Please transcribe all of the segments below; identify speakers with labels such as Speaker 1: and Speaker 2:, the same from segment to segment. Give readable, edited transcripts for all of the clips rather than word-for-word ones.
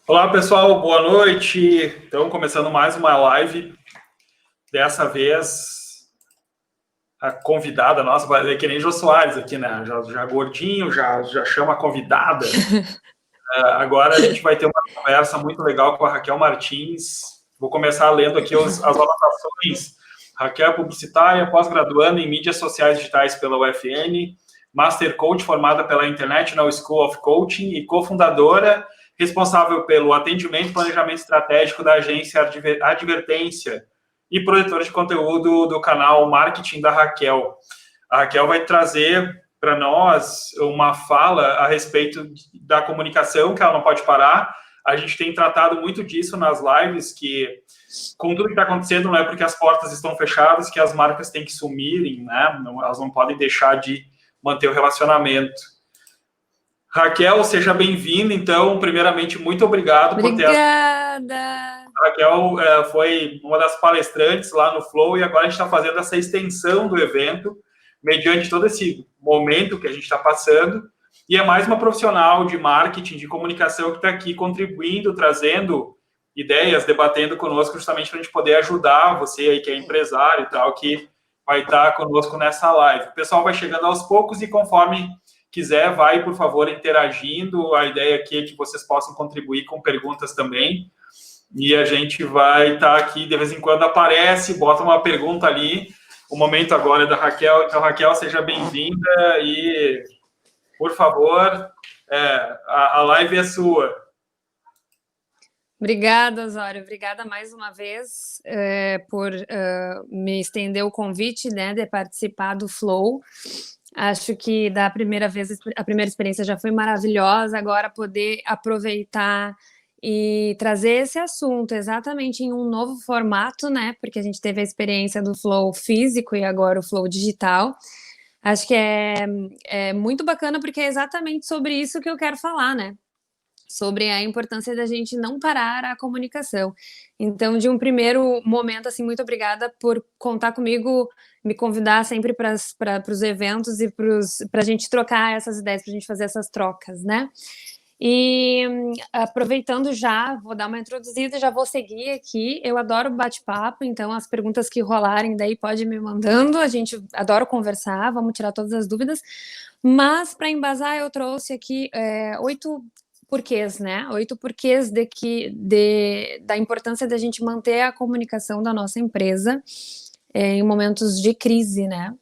Speaker 1: Olá, pessoal, boa noite. Então, começando mais uma live. Dessa vez, a convidada nossa, vai que nem Jô Soares aqui, né? Já gordinho, já chama a convidada. Agora a gente vai ter uma conversa muito legal com a Raquel Martins. Vou começar lendo aqui as anotações. Raquel é publicitária, pós-graduanda em mídias sociais digitais pela UFN, Master Coach formada pela International School of Coaching e cofundadora responsável pelo atendimento e planejamento estratégico da agência Advertência e produtora de conteúdo do canal Marketing da Raquel. A Raquel vai trazer para nós uma fala a respeito da comunicação, que ela não pode parar. A gente tem tratado muito disso nas lives, que com tudo que está acontecendo, não é porque as portas estão fechadas que as marcas têm que sumirem, né? Elas não podem deixar de manter o relacionamento. Raquel, seja bem-vinda. Então, primeiramente, muito obrigado por ter...
Speaker 2: Obrigada!
Speaker 1: A Raquel foi uma das palestrantes lá no Flow e agora a gente está fazendo essa extensão do evento, mediante todo esse momento que a gente está passando. E é mais uma profissional de marketing, de comunicação que está aqui contribuindo, trazendo ideias, debatendo conosco, justamente para a gente poder ajudar você aí que é empresário e tal, que vai estar conosco nessa live. O pessoal vai chegando aos poucos e conforme quiser, vai, por favor, interagindo. A ideia aqui é que vocês possam contribuir com perguntas também. E a gente vai estar aqui, de vez em quando aparece, bota uma pergunta ali. O momento agora é da Raquel. Então, Raquel, seja bem-vinda e, por favor, a live é sua.
Speaker 2: Obrigada, Osório. Obrigada mais uma vez por me estender o convite, né, de participar do Flow. Acho que da primeira vez, a primeira experiência já foi maravilhosa, agora poder aproveitar e trazer esse assunto exatamente em um novo formato, né, porque a gente teve a experiência do Flow físico e agora o Flow digital. Acho que é muito bacana porque é exatamente sobre isso que eu quero falar, né? Sobre a importância da gente não parar a comunicação. Então, de um primeiro momento, assim, muito obrigada por contar comigo, me convidar sempre para os eventos e para a gente trocar essas ideias, para a gente fazer essas trocas, né? E aproveitando já, vou dar uma introduzida, já vou seguir aqui. Eu adoro bate-papo, então as perguntas que rolarem daí pode me mandando. A gente adora conversar, vamos tirar todas as dúvidas. Mas para embasar, eu trouxe aqui 8 porquês, né? 8 porquês da importância da gente manter a comunicação da nossa empresa em momentos de crise, né?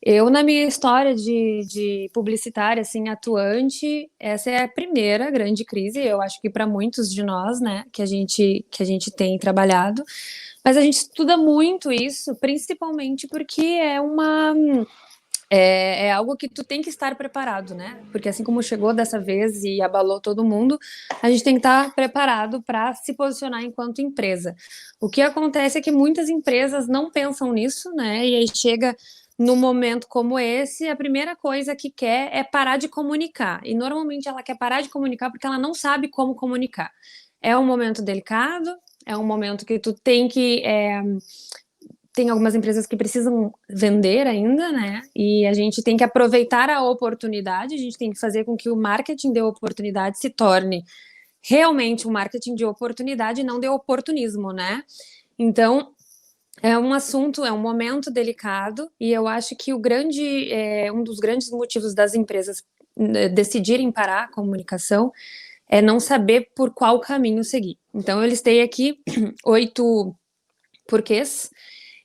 Speaker 2: Eu, na minha história de publicitária, assim, atuante, essa é a primeira grande crise, eu acho que para muitos de nós, né, que a gente tem trabalhado, mas a gente estuda muito isso, principalmente porque é algo que tu tem que estar preparado, né? Porque assim como chegou dessa vez e abalou todo mundo, a gente tem que estar preparado para se posicionar enquanto empresa. O que acontece é que muitas empresas não pensam nisso, né? E aí chega num momento como esse, a primeira coisa que quer é parar de comunicar. E normalmente ela quer parar de comunicar porque ela não sabe como comunicar. É um momento delicado, é um momento que tu tem que tem algumas empresas que precisam vender ainda, né? E a gente tem que aproveitar a oportunidade, a gente tem que fazer com que o marketing de oportunidade se torne realmente um marketing de oportunidade e não de oportunismo, né? Então, é um assunto, é um momento delicado, e eu acho que um dos grandes motivos das empresas decidirem parar a comunicação é não saber por qual caminho seguir. Então, eu listei aqui 8 porquês.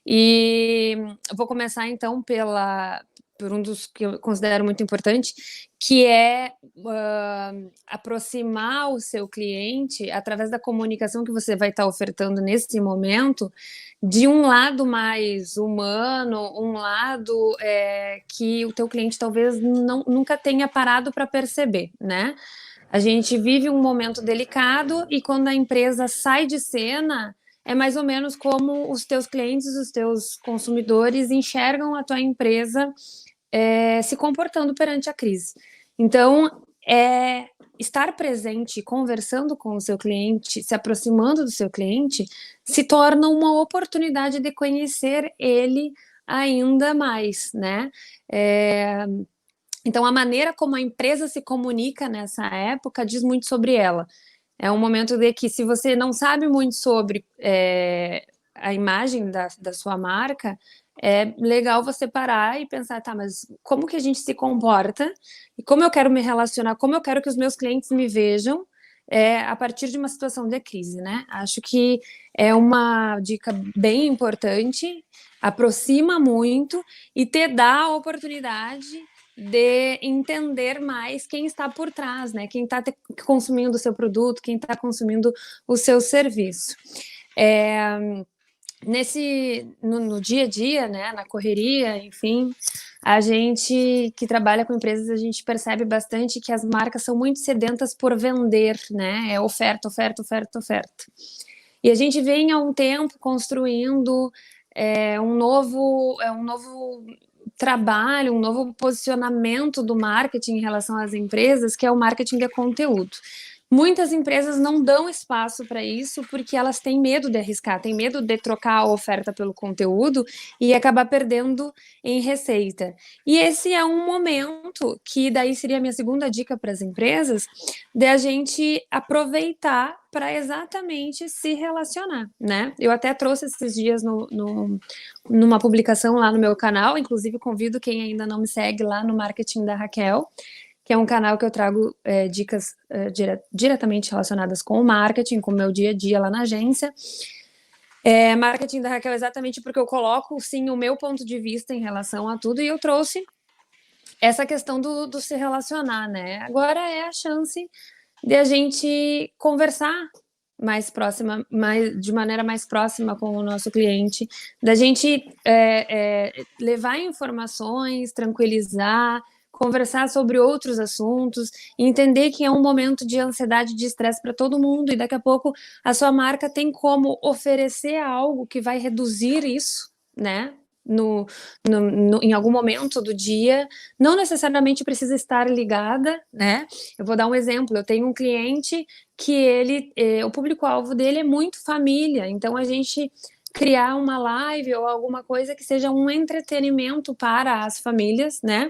Speaker 2: E vou começar então por um dos que eu considero muito importante, que é aproximar o seu cliente através da comunicação que você vai estar ofertando nesse momento, de um lado mais humano, um lado que o teu cliente talvez nunca tenha parado para perceber, né? A gente vive um momento delicado e quando a empresa sai de cena, é mais ou menos como os teus clientes, os teus consumidores enxergam a tua empresa se comportando perante a crise. Então, estar presente, conversando com o seu cliente, se aproximando do seu cliente, se torna uma oportunidade de conhecer ele ainda mais, né? Então, a maneira como a empresa se comunica nessa época diz muito sobre ela. É um momento de que, se você não sabe muito sobre a imagem da sua marca, é legal você parar e pensar, tá, mas como que a gente se comporta e como eu quero me relacionar, como eu quero que os meus clientes me vejam a partir de uma situação de crise, né? Acho que é uma dica bem importante, aproxima muito e te dá a oportunidade de entender mais quem está por trás, né? Quem está consumindo o seu produto, quem está consumindo o seu serviço. No dia a dia, né, na correria, enfim, a gente que trabalha com empresas, a gente percebe bastante que as marcas são muito sedentas por vender, né? É oferta, oferta, oferta, oferta. E a gente vem há um tempo construindo um novo trabalho, um novo posicionamento do marketing em relação às empresas, que é o marketing de conteúdo. Muitas empresas não dão espaço para isso porque elas têm medo de arriscar, têm medo de trocar a oferta pelo conteúdo e acabar perdendo em receita. E esse é um momento que daí seria a minha segunda dica para as empresas, de a gente aproveitar para exatamente se relacionar, né? Eu até trouxe esses dias numa publicação lá no meu canal, inclusive convido quem ainda não me segue lá no Marketing da Raquel, que é um canal que eu trago dicas diretamente relacionadas com o marketing, com o meu dia a dia lá na agência. Marketing da Raquel exatamente porque eu coloco, sim, o meu ponto de vista em relação a tudo, e eu trouxe essa questão do se relacionar, né? Agora é a chance de a gente conversar mais próxima, de maneira mais próxima com o nosso cliente, da gente levar informações, tranquilizar, conversar sobre outros assuntos, entender que é um momento de ansiedade, de estresse para todo mundo, e daqui a pouco a sua marca tem como oferecer algo que vai reduzir isso, né? Em algum momento do dia, não necessariamente precisa estar ligada, né? Eu vou dar um exemplo, eu tenho um cliente que o público-alvo dele é muito família, então a gente criar uma live ou alguma coisa que seja um entretenimento para as famílias, né?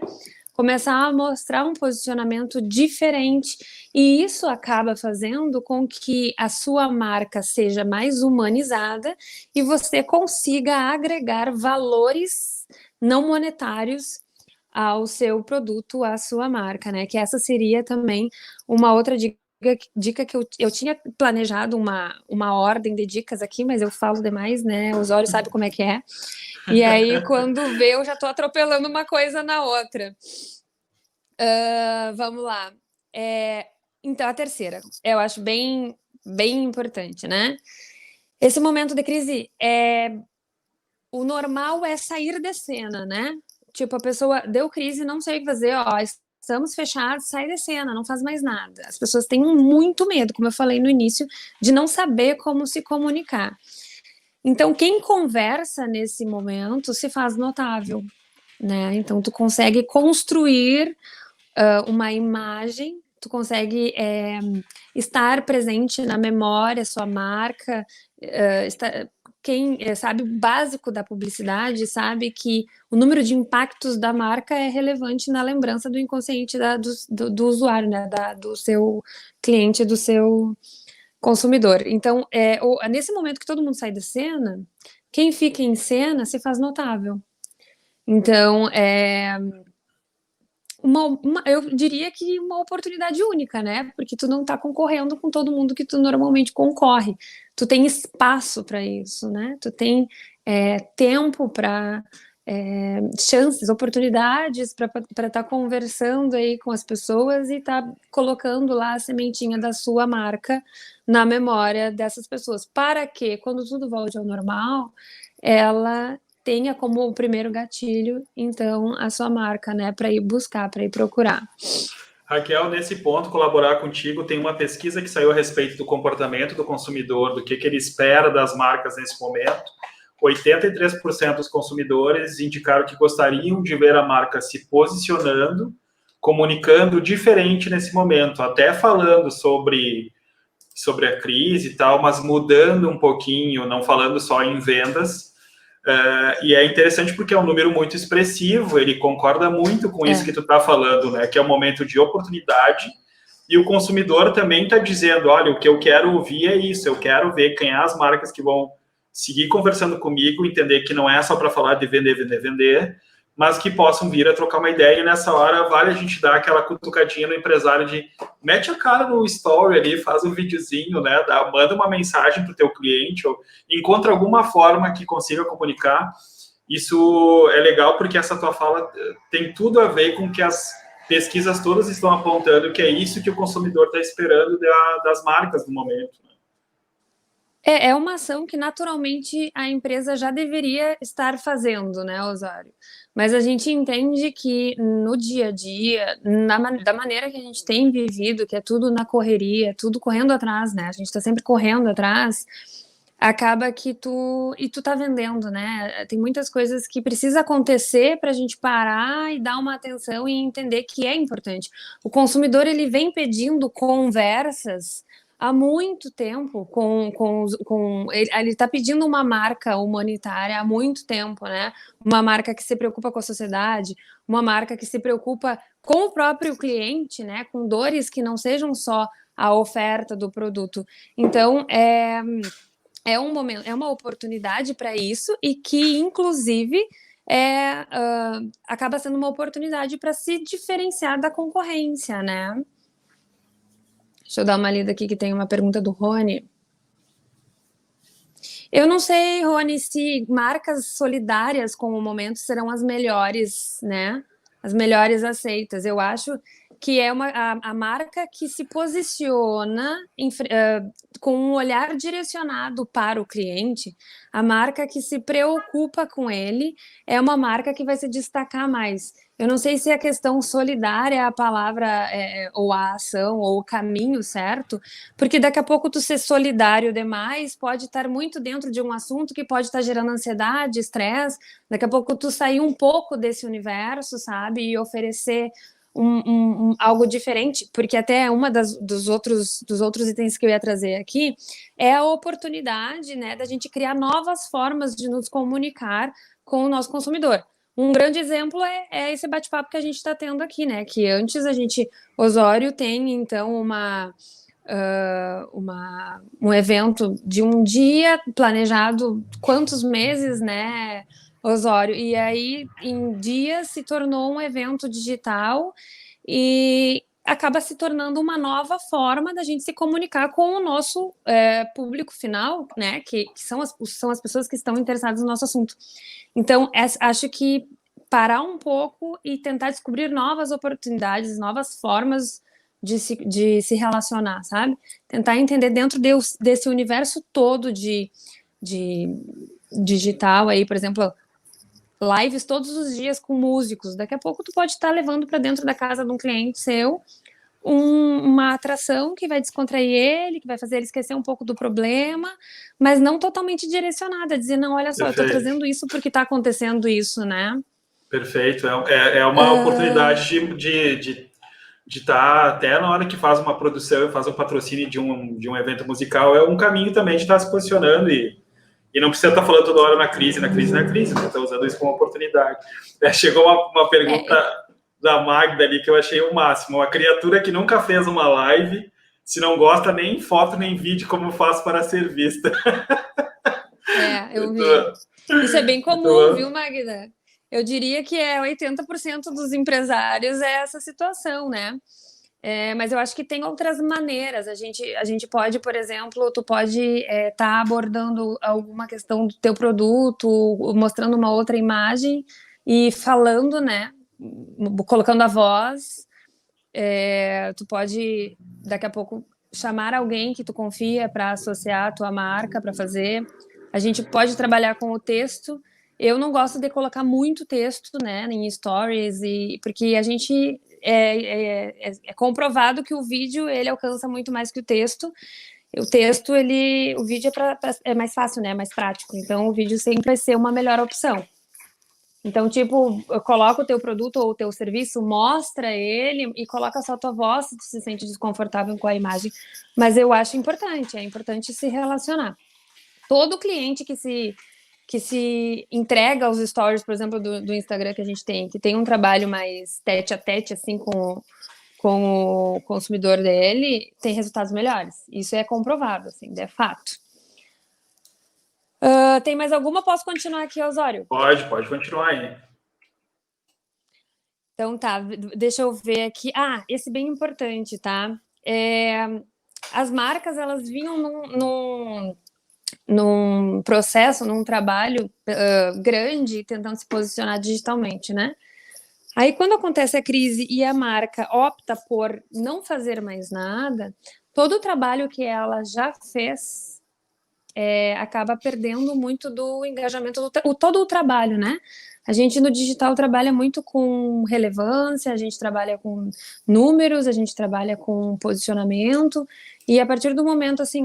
Speaker 2: Começar a mostrar um posicionamento diferente, e isso acaba fazendo com que a sua marca seja mais humanizada e você consiga agregar valores não monetários ao seu produto, à sua marca, né? Que essa seria também uma outra dica que eu tinha planejado uma ordem de dicas aqui, mas eu falo demais, né? O Osório sabe como é que é. E aí, quando vê, eu já estou atropelando uma coisa na outra. Vamos lá. Então, a terceira, eu acho bem, bem importante, né? Esse momento de crise, o normal é sair de cena, né? Tipo, a pessoa deu crise, não sei o que fazer, ó, estamos fechados, sai de cena, não faz mais nada. As pessoas têm muito medo, como eu falei no início, de não saber como se comunicar. Então, quem conversa nesse momento se faz notável, né? Então, tu consegue construir uma imagem, tu consegue estar presente na memória, sua marca. Quem sabe o básico da publicidade sabe que o número de impactos da marca é relevante na lembrança do inconsciente do usuário, né? Do seu cliente, do seu consumidor. Então, nesse momento que todo mundo sai da cena, quem fica em cena se faz notável. Então, eu diria que uma oportunidade única, né? Porque tu não está concorrendo com todo mundo que tu normalmente concorre. Tu tem espaço para isso, né? Tu tem tempo para chances, oportunidades para estar conversando aí com as pessoas e estar colocando lá a sementinha da sua marca na memória dessas pessoas, para que, quando tudo volte ao normal, ela tenha como o primeiro gatilho, então, a sua marca, né, para ir buscar, para ir procurar.
Speaker 1: Raquel, nesse ponto, colaborar contigo, tem uma pesquisa que saiu a respeito do comportamento do consumidor, do que ele espera das marcas nesse momento. 83% dos consumidores indicaram que gostariam de ver a marca se posicionando, comunicando diferente nesse momento, até falando sobre a crise e tal, mas mudando um pouquinho, não falando só em vendas. E é interessante porque é um número muito expressivo, ele concorda muito com isso que tu está falando, né? Que é um momento de oportunidade, e o consumidor também está dizendo, olha, o que eu quero ouvir é isso, eu quero ver quem é as marcas que vão seguir conversando comigo, entender que não é só para falar de vender, vender, vender, mas que possam vir a trocar uma ideia, e nessa hora vale a gente dar aquela cutucadinha no empresário de mete a cara no story ali, faz um videozinho, né, manda uma mensagem para o teu cliente, ou encontra alguma forma que consiga comunicar. Isso é legal porque essa tua fala tem tudo a ver com que as pesquisas todas estão apontando que é isso que o consumidor está esperando das marcas no momento.
Speaker 2: É uma ação que naturalmente a empresa já deveria estar fazendo, né, Osório? Mas a gente entende que no dia a dia, da maneira que a gente tem vivido, que é tudo na correria, tudo correndo atrás, né? A gente está sempre correndo atrás, acaba que tu tá vendendo, né? Tem muitas coisas que precisa acontecer para a gente parar e dar uma atenção e entender que é importante. O consumidor, ele vem pedindo conversas há muito tempo ele está pedindo uma marca humanitária há muito tempo, né? Uma marca que se preocupa com a sociedade, uma marca que se preocupa com o próprio cliente, né? Com dores que não sejam só a oferta do produto. Então, é um momento, é uma oportunidade para isso e que, inclusive, acaba sendo uma oportunidade para se diferenciar da concorrência, né? Deixa eu dar uma lida aqui que tem uma pergunta do Rony. Eu não sei, Rony, se marcas solidárias com o momento serão as melhores, né? As melhores aceitas. Eu acho que é a marca que se posiciona com um olhar direcionado para o cliente, a marca que se preocupa com ele, é uma marca que vai se destacar mais. Eu não sei se a questão solidária é a palavra, ou a ação, ou o caminho certo, porque daqui a pouco tu ser solidário demais pode estar muito dentro de um assunto que pode estar gerando ansiedade, estresse, daqui a pouco tu sair um pouco desse universo, sabe, e oferecer algo diferente, porque até uma dos outros itens que eu ia trazer aqui é a oportunidade, né, da gente criar novas formas de nos comunicar com o nosso consumidor. Um grande exemplo é esse bate-papo que a gente está tendo aqui, né, que antes Osório tem, então, um evento de um dia planejado quantos meses, né, Osório? E aí, em dias, se tornou um evento digital e acaba se tornando uma nova forma da gente se comunicar com o nosso público final, né, que são as pessoas que estão interessadas no nosso assunto. Então, acho que parar um pouco e tentar descobrir novas oportunidades, novas formas de se relacionar, sabe? Tentar entender dentro desse universo todo de digital aí, por exemplo, lives todos os dias com músicos. Daqui a pouco tu pode estar levando para dentro da casa de um cliente seu uma atração que vai descontrair ele, que vai fazer ele esquecer um pouco do problema, mas não totalmente direcionada, dizer, não, olha só, eu estou trazendo isso porque está acontecendo isso, né?
Speaker 1: Perfeito. É uma oportunidade de estar até na hora que faz uma produção, faz um patrocínio de um evento musical, é um caminho também de estar se posicionando e não precisa estar falando toda hora na crise, né? Está usando isso como oportunidade. Chegou uma pergunta da Magda ali que eu achei o máximo. Uma criatura que nunca fez uma live, se não gosta nem foto nem vídeo, como faz para ser vista.
Speaker 2: Eu vi. Isso é bem comum, viu, Magda? Eu diria que 80% dos empresários é essa situação, né? Mas eu acho que tem outras maneiras. A gente pode, por exemplo, tu pode estar abordando alguma questão do teu produto, mostrando uma outra imagem e falando, né? Colocando a voz. Tu pode, daqui a pouco, chamar alguém que tu confia para associar a tua marca, para fazer. A gente pode trabalhar com o texto. Eu não gosto de colocar muito texto, né, em stories, porque a gente é comprovado que o vídeo ele alcança muito mais que o texto. O texto, o vídeo é mais fácil, né, mais prático. Então, o vídeo sempre vai ser uma melhor opção. Então, tipo, coloca o teu produto ou o teu serviço, mostra ele e coloca só a tua voz se tu se sente desconfortável com a imagem. Mas eu acho importante, é importante se relacionar. Todo cliente que se entrega aos stories, por exemplo, do Instagram que a gente tem, que tem um trabalho mais tete a tete, assim, com com o consumidor dele, tem resultados melhores. Isso é comprovado, assim, é fato. Tem mais alguma? Posso continuar aqui, Osório?
Speaker 1: Pode continuar aí.
Speaker 2: Então tá, deixa eu ver aqui. Esse bem importante, tá? As marcas, elas vinham num processo, num trabalho grande, tentando se posicionar digitalmente, né? Aí, quando acontece a crise e a marca opta por não fazer mais nada, todo o trabalho que ela já fez acaba perdendo muito do engajamento, todo o trabalho, né? A gente no digital trabalha muito com relevância, a gente trabalha com números, a gente trabalha com posicionamento, e a partir do momento assim,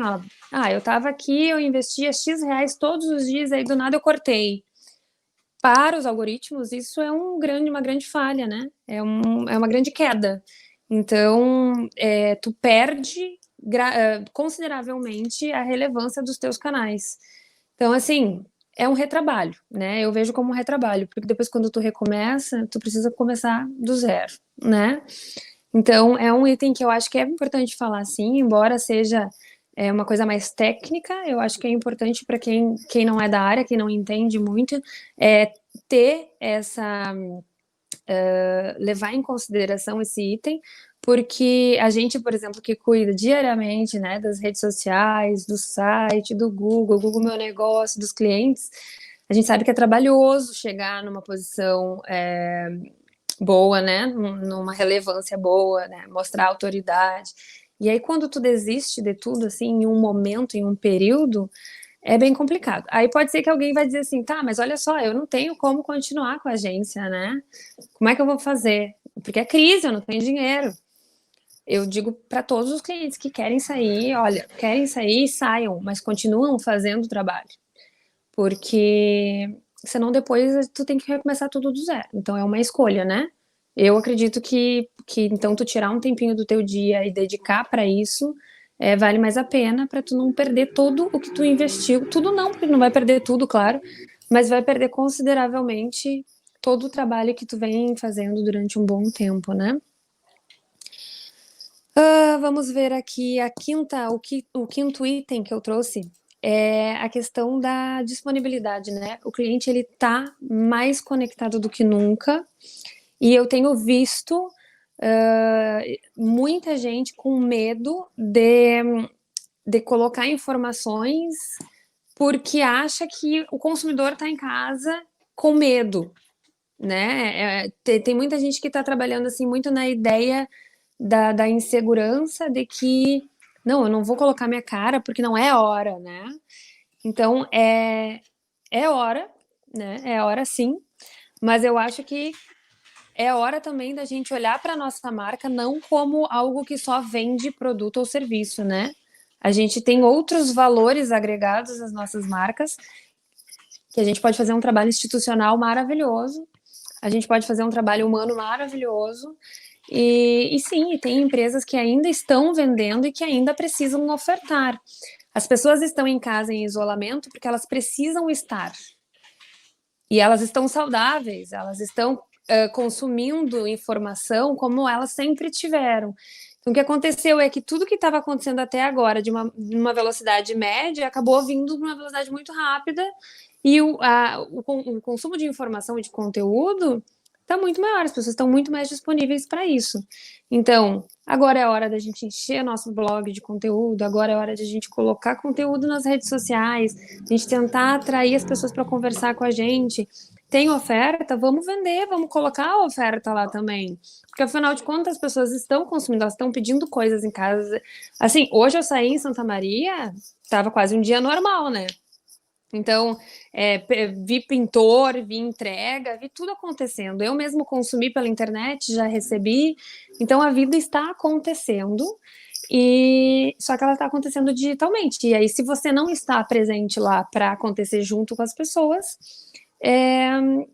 Speaker 2: eu estava aqui, eu investia X reais todos os dias, aí do nada eu cortei. Para os algoritmos, isso é uma grande falha, né? É uma grande queda. Então, tu perde consideravelmente a relevância dos teus canais. Então, assim, é um retrabalho, né? Eu vejo como um retrabalho, porque depois quando tu recomeça, tu precisa começar do zero, né? Então, é um item que eu acho que é importante falar, sim, embora seja uma coisa mais técnica, eu acho que é importante para quem não é da área, quem não entende muito, ter essa... levar em consideração esse item, porque a gente, por exemplo, que cuida diariamente, né, das redes sociais, do site, do Google Meu Negócio, dos clientes, a gente sabe que é trabalhoso chegar numa posição boa, né, numa relevância boa, né, mostrar autoridade. E aí, quando tu desiste de tudo, assim, em um momento, em um período, é bem complicado. Aí pode ser que alguém vai dizer assim, tá, mas olha só, eu não tenho como continuar com a agência, né? Como é que eu vou fazer? Porque é crise, eu não tenho dinheiro. Eu digo para todos os clientes que querem sair, olha, querem sair, saiam, mas continuam fazendo o trabalho. Porque senão depois tu tem que recomeçar tudo do zero. Então é uma escolha, né? Eu acredito que então tu tirar um tempinho do teu dia e dedicar para isso vale mais a pena para tu não perder tudo o que tu investiu. Tudo não, porque não vai perder tudo, claro, mas vai perder consideravelmente todo o trabalho que tu vem fazendo durante um bom tempo, né? Vamos ver aqui o quinto item que eu trouxe é a questão da disponibilidade, né? O cliente ele tá mais conectado do que nunca e eu tenho visto muita gente com medo de colocar informações porque acha que o consumidor está em casa com medo, né? Tem muita gente que está trabalhando assim muito na ideia da insegurança de que não, eu não vou colocar minha cara porque não é hora, né? Então é hora, né? É hora sim, mas eu acho que é hora também da gente olhar para a nossa marca não como algo que só vende produto ou serviço, né? A gente tem outros valores agregados às nossas marcas, que a gente pode fazer um trabalho institucional maravilhoso, a gente pode fazer um trabalho humano maravilhoso, e sim, tem empresas que ainda estão vendendo e que ainda precisam ofertar. As pessoas estão em casa em isolamento porque elas precisam estar. E elas estão saudáveis, elas estão consumindo informação como elas sempre tiveram. Então, o que aconteceu é que tudo que estava acontecendo até agora de uma velocidade média acabou vindo de uma velocidade muito rápida e o consumo de informação e de conteúdo está muito maior, as pessoas estão muito mais disponíveis para isso. Então, agora é a hora da gente encher nosso blog de conteúdo, agora é a hora de a gente colocar conteúdo nas redes sociais, a gente tentar atrair as pessoas para conversar com a gente. Tem oferta? Vamos vender, vamos colocar a oferta lá também. Porque, afinal de contas, as pessoas estão consumindo, elas estão pedindo coisas em casa. Assim, hoje eu saí em Santa Maria, estava quase um dia normal, né? Então, vi pintor, vi entrega, vi tudo acontecendo. Eu mesmo consumi pela internet, já recebi. Então, a vida está acontecendo, só que ela está acontecendo digitalmente. E aí, se você não está presente lá para acontecer junto com as pessoas,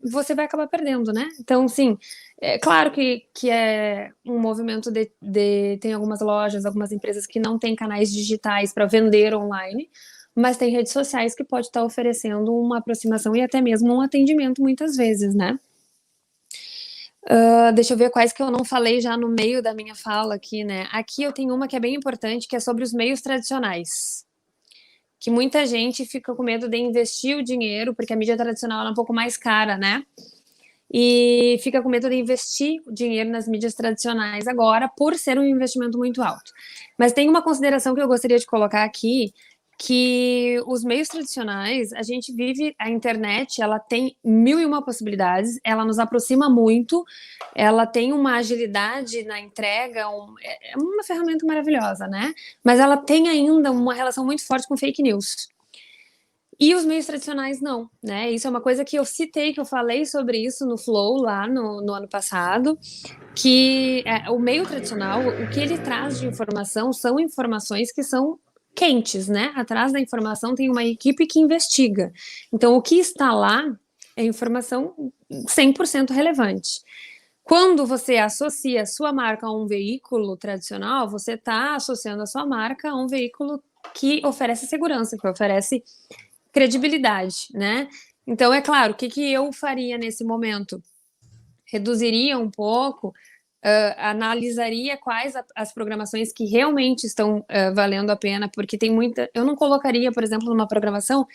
Speaker 2: você vai acabar perdendo, né? Então, sim, é claro que é um movimento tem algumas lojas, algumas empresas que não têm canais digitais para vender online, mas tem redes sociais que pode estar oferecendo uma aproximação e até mesmo um atendimento muitas vezes, né? Deixa eu ver quais que eu não falei já no meio da minha fala aqui, né? Aqui eu tenho uma que é bem importante, que é sobre os meios tradicionais. Que muita gente fica com medo de investir o dinheiro, porque a mídia tradicional é um pouco mais cara, né? E fica com medo de investir o dinheiro nas mídias tradicionais agora, por ser um investimento muito alto. Mas tem uma consideração que eu gostaria de colocar aqui, que os meios tradicionais, a gente vive, a internet, ela tem mil e uma possibilidades, ela nos aproxima muito, ela tem uma agilidade na entrega, é uma ferramenta maravilhosa, né? Mas ela tem ainda uma relação muito forte com fake news. E os meios tradicionais não, né? Isso é uma coisa que eu citei, que eu falei sobre isso no Flow lá no ano passado, que o meio tradicional, o que ele traz de informação são informações que são quentes, né? Atrás da informação tem uma equipe que investiga. Então, o que está lá é informação 100% relevante. Quando você associa a sua marca a um veículo tradicional, você está associando a sua marca a um veículo que oferece segurança, que oferece credibilidade, né? Então, é claro, o que eu faria nesse momento? Reduziria um pouco, analisaria quais as programações que realmente estão valendo a pena, porque tem muita. Eu não colocaria, por exemplo, numa programação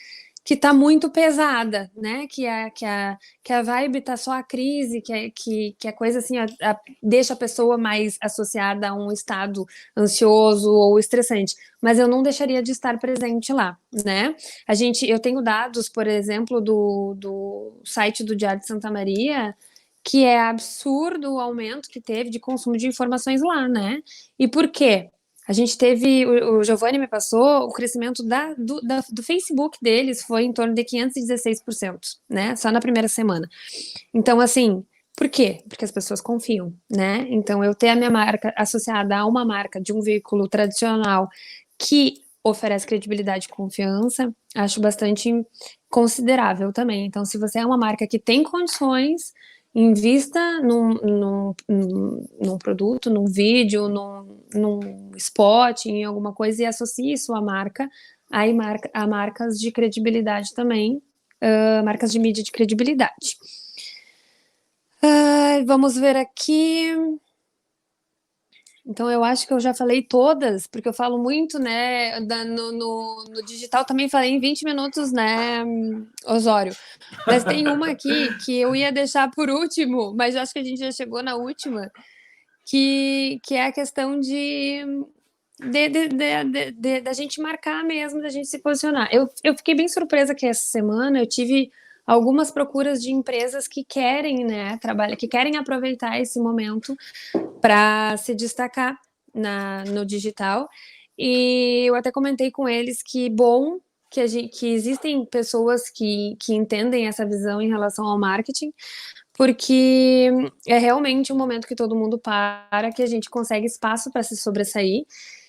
Speaker 2: que está muito pesada, né? Que a vibe tá só a crise, que a coisa assim deixa a pessoa mais associada a um estado ansioso ou estressante. Mas eu não deixaria de estar presente lá, né? Eu tenho dados, por exemplo, do site do Diário de Santa Maria, que é absurdo o aumento que teve de consumo de informações lá, né? E por quê? A gente teve, o Giovanni me passou, o crescimento do Facebook deles foi em torno de 516%, né? Só na primeira semana. Então, assim, por quê? Porque as pessoas confiam, né? Então, eu ter a minha marca associada a uma marca de um veículo tradicional que oferece credibilidade e confiança, acho bastante considerável também. Então, se você é uma marca que tem condições, invista num produto, num vídeo, num spot, em alguma coisa e associe sua marca a marcas de credibilidade também, marcas de mídia de credibilidade. Vamos ver aqui. Então, eu acho que eu já falei todas, porque eu falo muito, né? No digital também falei em 20 minutos, né, Osório? Mas tem uma aqui que eu ia deixar por último, mas eu acho que a gente já chegou na última, que é a questão da gente marcar mesmo, da gente se posicionar. Eu fiquei bem surpresa que essa semana eu tive algumas procuras de empresas que querem, né, que querem aproveitar esse momento para se destacar no digital. E eu até comentei com eles que bom que existem pessoas que entendem essa visão em relação ao marketing, porque é realmente um momento que todo mundo para, que a gente consegue espaço para se sobressair.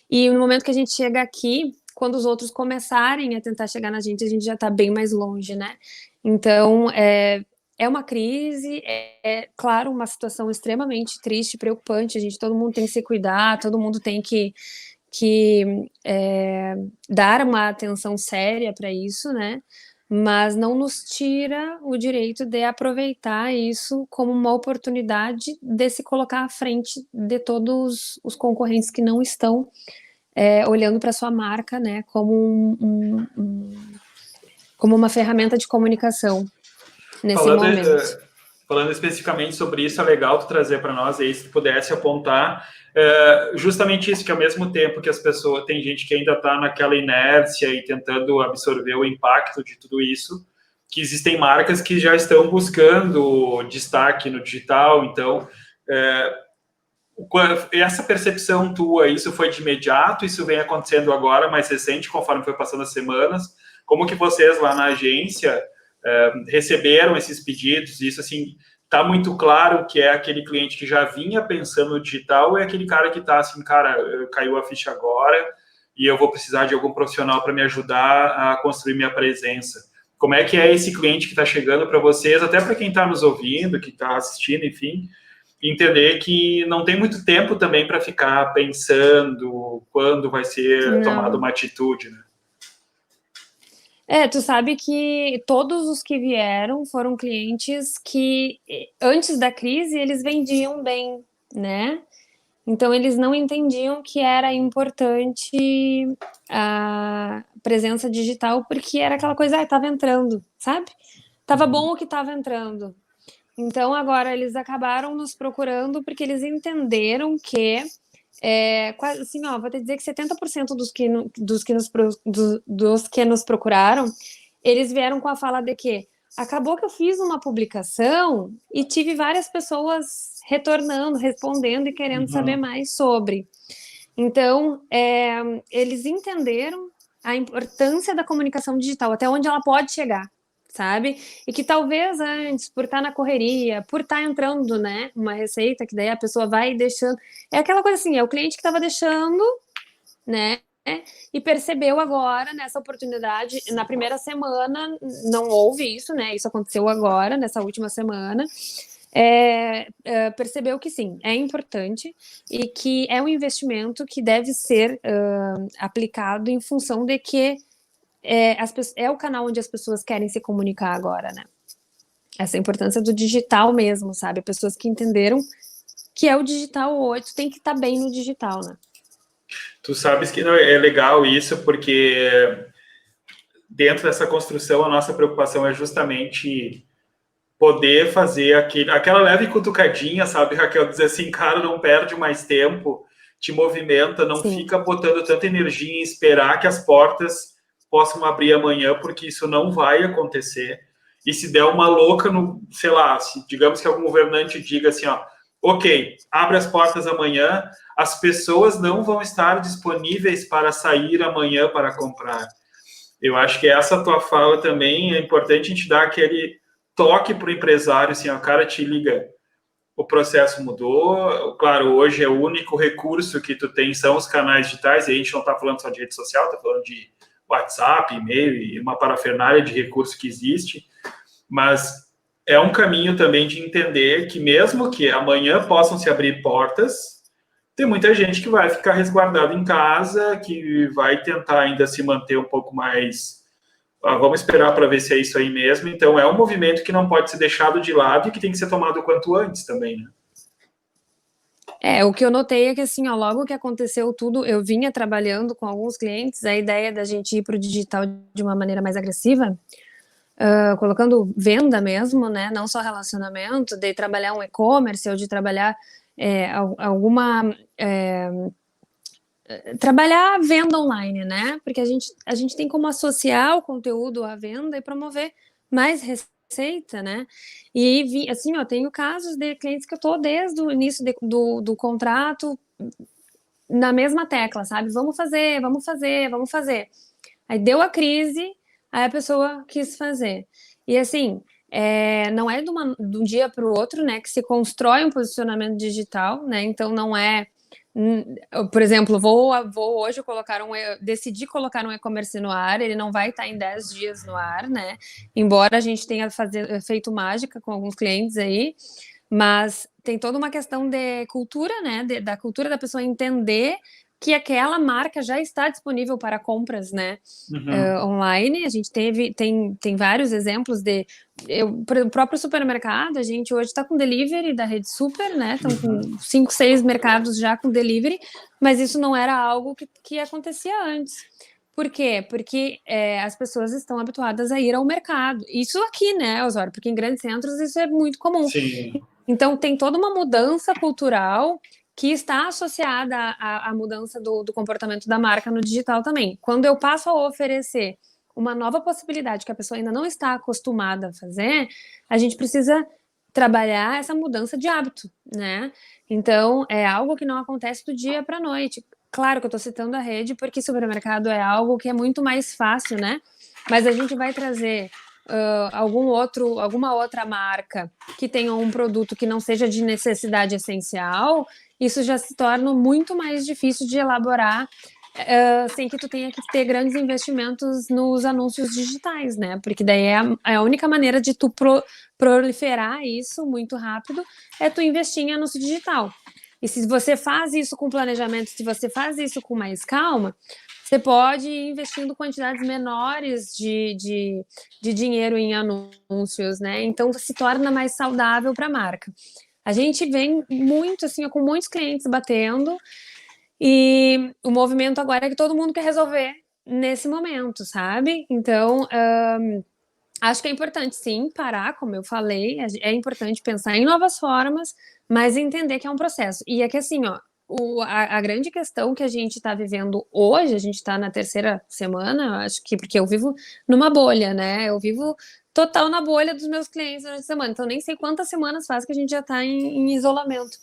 Speaker 2: E no momento que a gente chega aqui, quando os outros começarem a tentar chegar na gente, a gente já está bem mais longe, né? Então, é uma crise, claro, uma situação extremamente triste, preocupante. Todo mundo tem que se cuidar, todo mundo tem que dar uma atenção séria para isso, né? Mas não nos tira o direito de aproveitar isso como uma oportunidade de se colocar à frente de todos os concorrentes que não estão olhando para sua marca, né, como como uma ferramenta de comunicação nesse momento.
Speaker 1: Falando especificamente sobre isso, é legal tu trazer para nós aí, se tu pudesse apontar justamente isso, que ao mesmo tempo que as pessoas, tem gente que ainda está naquela inércia e tentando absorver o impacto de tudo isso, que existem marcas que já estão buscando destaque no digital. Então, essa percepção tua, isso foi de imediato, isso vem acontecendo agora, mais recente, conforme foi passando as semanas? Como que vocês lá na agência receberam esses pedidos? Isso, assim, tá muito claro que é aquele cliente que já vinha pensando no digital, ou é aquele cara que tá assim, cara, caiu a ficha agora e eu vou precisar de algum profissional para me ajudar a construir minha presença? Como é que é esse cliente que está chegando para vocês, até para quem está nos ouvindo, que está assistindo, enfim, entender que não tem muito tempo também para ficar pensando quando vai ser tomada uma atitude, né?
Speaker 2: Tu sabe que todos os que vieram foram clientes que, antes da crise, eles vendiam bem, né? Então, eles não entendiam que era importante a presença digital, porque era aquela coisa, estava entrando, sabe? Tava bom o que estava entrando. Então, agora eles acabaram nos procurando porque eles entenderam que quase assim, ó, vou te dizer que 70% dos que nos procuraram, eles vieram com a fala de que acabou que eu fiz uma publicação e tive várias pessoas retornando, respondendo e querendo saber mais sobre. Então, eles entenderam a importância da comunicação digital, até onde ela pode chegar, sabe? E que talvez antes, por estar na correria, por estar entrando, né, uma receita, que daí a pessoa vai deixando. É aquela coisa assim, é o cliente que estava deixando, né? E percebeu agora, nessa oportunidade, na primeira semana, não houve isso, né? Isso aconteceu agora, nessa última semana. Percebeu que sim, é importante e que é um investimento que deve ser aplicado em função de que é o canal onde as pessoas querem se comunicar agora, né? Essa importância do digital mesmo, sabe? Pessoas que entenderam que é o digital hoje, tu tem que estar bem no digital, né?
Speaker 1: Tu sabes que não é legal isso, porque dentro dessa construção a nossa preocupação é justamente poder fazer aquela leve cutucadinha, sabe, Raquel? Dizer assim, cara, não perde mais tempo, te movimenta, não
Speaker 2: Sim.
Speaker 1: fica botando tanta energia em esperar que as portas possam abrir amanhã, porque isso não vai acontecer. E se der uma louca no, sei lá, se digamos que algum governante diga assim, ó, ok, abre as portas amanhã, as pessoas não vão estar disponíveis para sair amanhã para comprar. Eu acho que essa tua fala também é importante a gente dar aquele toque para o empresário, assim, ó, o cara te liga, o processo mudou, claro, hoje é o único recurso que tu tem são os canais digitais, e a gente não está falando só de rede social, está falando de WhatsApp, e-mail e uma parafernália de recurso que existe, mas é um caminho também de entender que mesmo que amanhã possam se abrir portas, tem muita gente que vai ficar resguardada em casa, que vai tentar ainda se manter um pouco mais. Vamos esperar para ver se é isso aí mesmo. Então, é um movimento que não pode ser deixado de lado e que tem que ser tomado o quanto antes também, né?
Speaker 2: O que eu notei é que, assim, ó, logo que aconteceu tudo, eu vinha trabalhando com alguns clientes, a ideia da gente ir para o digital de uma maneira mais agressiva, colocando venda mesmo, né? Não só relacionamento, de trabalhar um e-commerce ou de trabalhar trabalhar a venda online, né? Porque a gente tem como associar o conteúdo à venda e promover mais receita, né? E assim, ó, tenho casos de clientes que eu tô desde o início do contrato na mesma tecla, sabe? Vamos fazer, vamos fazer, vamos fazer. Aí deu a crise, aí a pessoa quis fazer. E assim, não é de um dia para o outro, né, que se constrói um posicionamento digital, né? Então não é, por exemplo, vou hoje decidi colocar um e-commerce no ar, ele não vai estar em 10 dias no ar, né? Embora a gente tenha feito mágica com alguns clientes aí, mas tem toda uma questão de cultura, né? Da cultura da pessoa entender que aquela marca já está disponível para compras, né? Online. A gente tem vários exemplos o próprio supermercado, a gente hoje está com delivery da Rede Super, né? Estão com 5, 6 mercados já com delivery, mas isso não era algo que acontecia antes. Por quê? Porque as pessoas estão habituadas a ir ao mercado. Isso aqui, né, Osório? Porque em grandes centros isso é muito comum.
Speaker 1: Sim.
Speaker 2: Então, tem toda uma mudança cultural que está associada à mudança do comportamento da marca no digital também. Quando eu passo a oferecer uma nova possibilidade que a pessoa ainda não está acostumada a fazer, a gente precisa trabalhar essa mudança de hábito, né? Então, é algo que não acontece do dia para a noite. Claro que eu estou citando a rede porque supermercado é algo que é muito mais fácil, né? Mas a gente vai trazer alguma outra marca que tenha um produto que não seja de necessidade essencial, isso já se torna muito mais difícil de elaborar sem que tu tenha que ter grandes investimentos nos anúncios digitais, né? Porque daí é a única maneira de tu proliferar isso muito rápido é tu investir em anúncio digital. E se você faz isso com planejamento, se você faz isso com mais calma, você pode ir investindo quantidades menores de dinheiro em anúncios, né? Então se torna mais saudável para a marca. A gente vem muito, assim, com muitos clientes batendo, e o movimento agora é que todo mundo quer resolver nesse momento, sabe? Então, acho que é importante, sim, parar, como eu falei, é importante pensar em novas formas, mas entender que é um processo. E é que, assim, ó, a grande questão que a gente está vivendo hoje, a gente está na terceira semana, acho que porque eu vivo numa bolha, né? Eu vivo total na bolha dos meus clientes durante a semana, então nem sei quantas semanas faz que a gente já está em isolamento.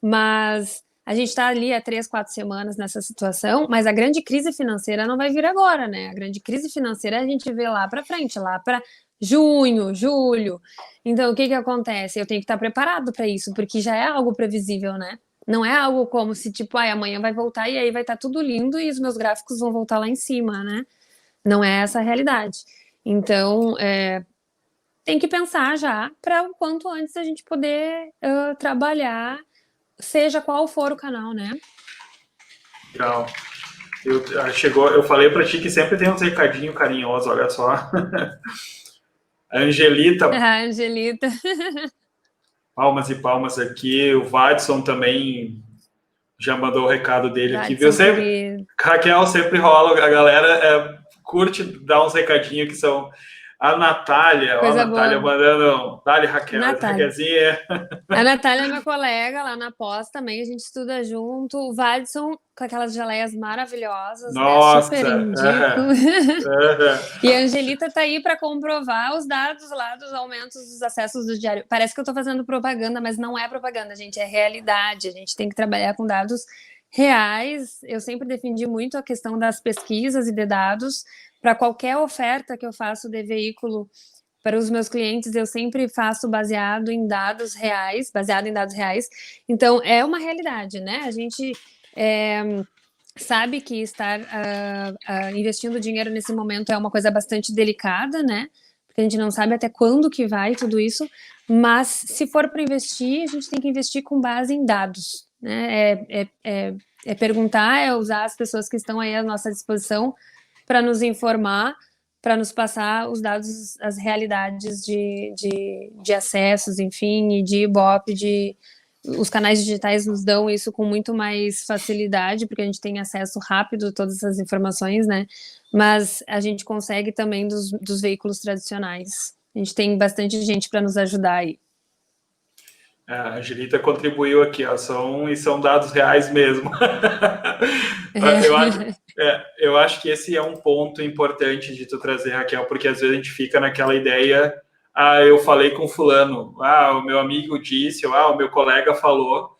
Speaker 2: Mas a gente está ali há 3, 4 semanas nessa situação, mas a grande crise financeira não vai vir agora, né? A grande crise financeira a gente vê lá para frente, lá para junho, julho. Então, o que que acontece? Eu tenho que estar preparado para isso, porque já é algo previsível, né? Não é algo como se, tipo, amanhã vai voltar e aí vai estar tudo lindo e os meus gráficos vão voltar lá em cima, né? Não é essa a realidade. Então, tem que pensar já para o quanto antes a gente poder trabalhar, seja qual for o canal, né?
Speaker 1: Legal. Eu falei para ti que sempre tem uns recadinhos carinhosos, olha só. A Angelita,
Speaker 2: A Angelita.
Speaker 1: palmas e palmas aqui. O Vadson também já mandou o recado dele aqui, viu?
Speaker 2: Vadson,
Speaker 1: Sempre,
Speaker 2: querido.
Speaker 1: Raquel, sempre rola, a galera curte dar uns recadinhos que são a Natália, ó, a
Speaker 2: Coisa
Speaker 1: Natália
Speaker 2: boa.
Speaker 1: mandando, dá-lhe Raquel,
Speaker 2: Natália.
Speaker 1: Raquelzinha.
Speaker 2: A Natália é minha colega lá na pós também, a gente estuda junto. O Vadson com aquelas geleias maravilhosas, né? Super
Speaker 1: Nossa,
Speaker 2: indico.
Speaker 1: aham.
Speaker 2: E a Angelita tá aí para comprovar os dados lá dos aumentos dos acessos do diário. Parece que eu tô fazendo propaganda, mas não é propaganda, gente, é realidade. A gente tem que trabalhar com dados reais. Eu sempre defendi muito a questão das pesquisas e de dados. Para qualquer oferta que eu faço de veículo para os meus clientes, eu sempre faço baseado em dados reais. Então, é uma realidade, né? A gente sabe que estar investindo dinheiro nesse momento é uma coisa bastante delicada, né? Porque a gente não sabe até quando que vai tudo isso, mas se for para investir, a gente tem que investir com base em dados, né? É perguntar, é usar as pessoas que estão aí à nossa disposição para nos informar, para nos passar os dados, as realidades de acessos, enfim, e de Ibope, os canais digitais nos dão isso com muito mais facilidade, porque a gente tem acesso rápido a todas essas informações, né? Mas a gente consegue também dos veículos tradicionais. A gente tem bastante gente para nos ajudar aí.
Speaker 1: A Angelita contribuiu aqui, ó, são dados reais mesmo. Eu acho que esse é um ponto importante de tu trazer, Raquel, porque às vezes a gente fica naquela ideia, eu falei com fulano, o meu amigo disse, ou o meu colega falou,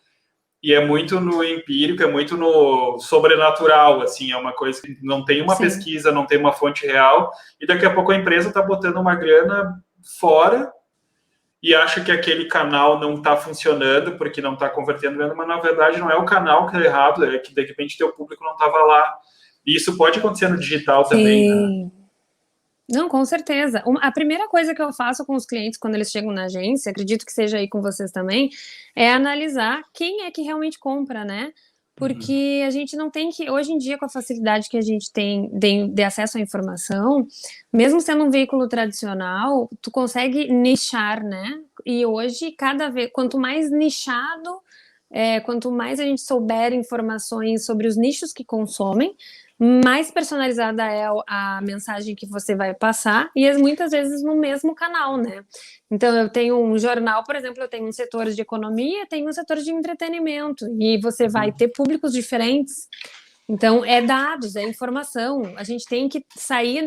Speaker 1: e é muito no empírico, é muito no sobrenatural, assim, é uma coisa que não tem uma pesquisa, não tem uma fonte real, e daqui a pouco a empresa está botando uma grana fora e acha que aquele canal não está funcionando porque não está convertendo venda, mas na verdade não é o canal que é errado, é que de repente teu público não estava lá. E isso pode acontecer no digital também, né?
Speaker 2: Não, com certeza. A primeira coisa que eu faço com os clientes quando eles chegam na agência, acredito que seja aí com vocês também, é analisar quem é que realmente compra, né? Porque a gente não tem que, hoje em dia, com a facilidade que a gente tem de acesso à informação, mesmo sendo um veículo tradicional, tu consegue nichar, né? E hoje, cada vez, quanto mais nichado, quanto mais a gente souber informações sobre os nichos que consomem, mais personalizada é a mensagem que você vai passar, e muitas vezes no mesmo canal, né? Então, eu tenho um jornal, por exemplo, eu tenho um setor de economia, tenho um setor de entretenimento, e você vai ter públicos diferentes. Então, é dados, é informação. A gente tem que sair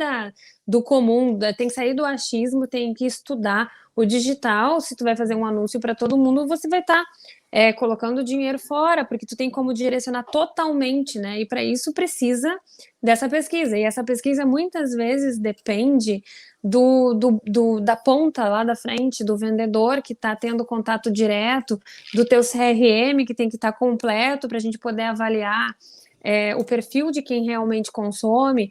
Speaker 2: do comum, tem que sair do achismo, tem que estudar. O digital, se tu vai fazer um anúncio para todo mundo, você vai estar colocando dinheiro fora, porque tu tem como direcionar totalmente, né? E para isso precisa dessa pesquisa. E essa pesquisa muitas vezes depende da ponta lá da frente, do vendedor que está tendo contato direto, do teu CRM que tem que estar completo para a gente poder avaliar o perfil de quem realmente consome.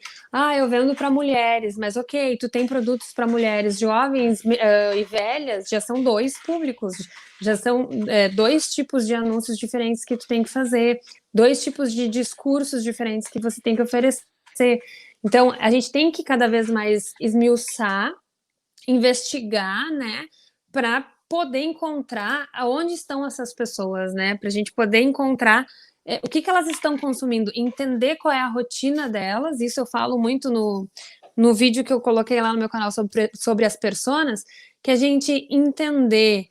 Speaker 2: Eu vendo para mulheres, mas ok, tu tem produtos para mulheres jovens e velhas, já são 2 públicos, já são 2 tipos de anúncios diferentes que tu tem que fazer, 2 tipos de discursos diferentes que você tem que oferecer. ser. Então, a gente tem que cada vez mais esmiuçar, investigar, né, para poder encontrar aonde estão essas pessoas, né, para a gente poder encontrar o que elas estão consumindo, entender qual é a rotina delas. Isso eu falo muito no vídeo que eu coloquei lá no meu canal sobre as personas, que a gente entender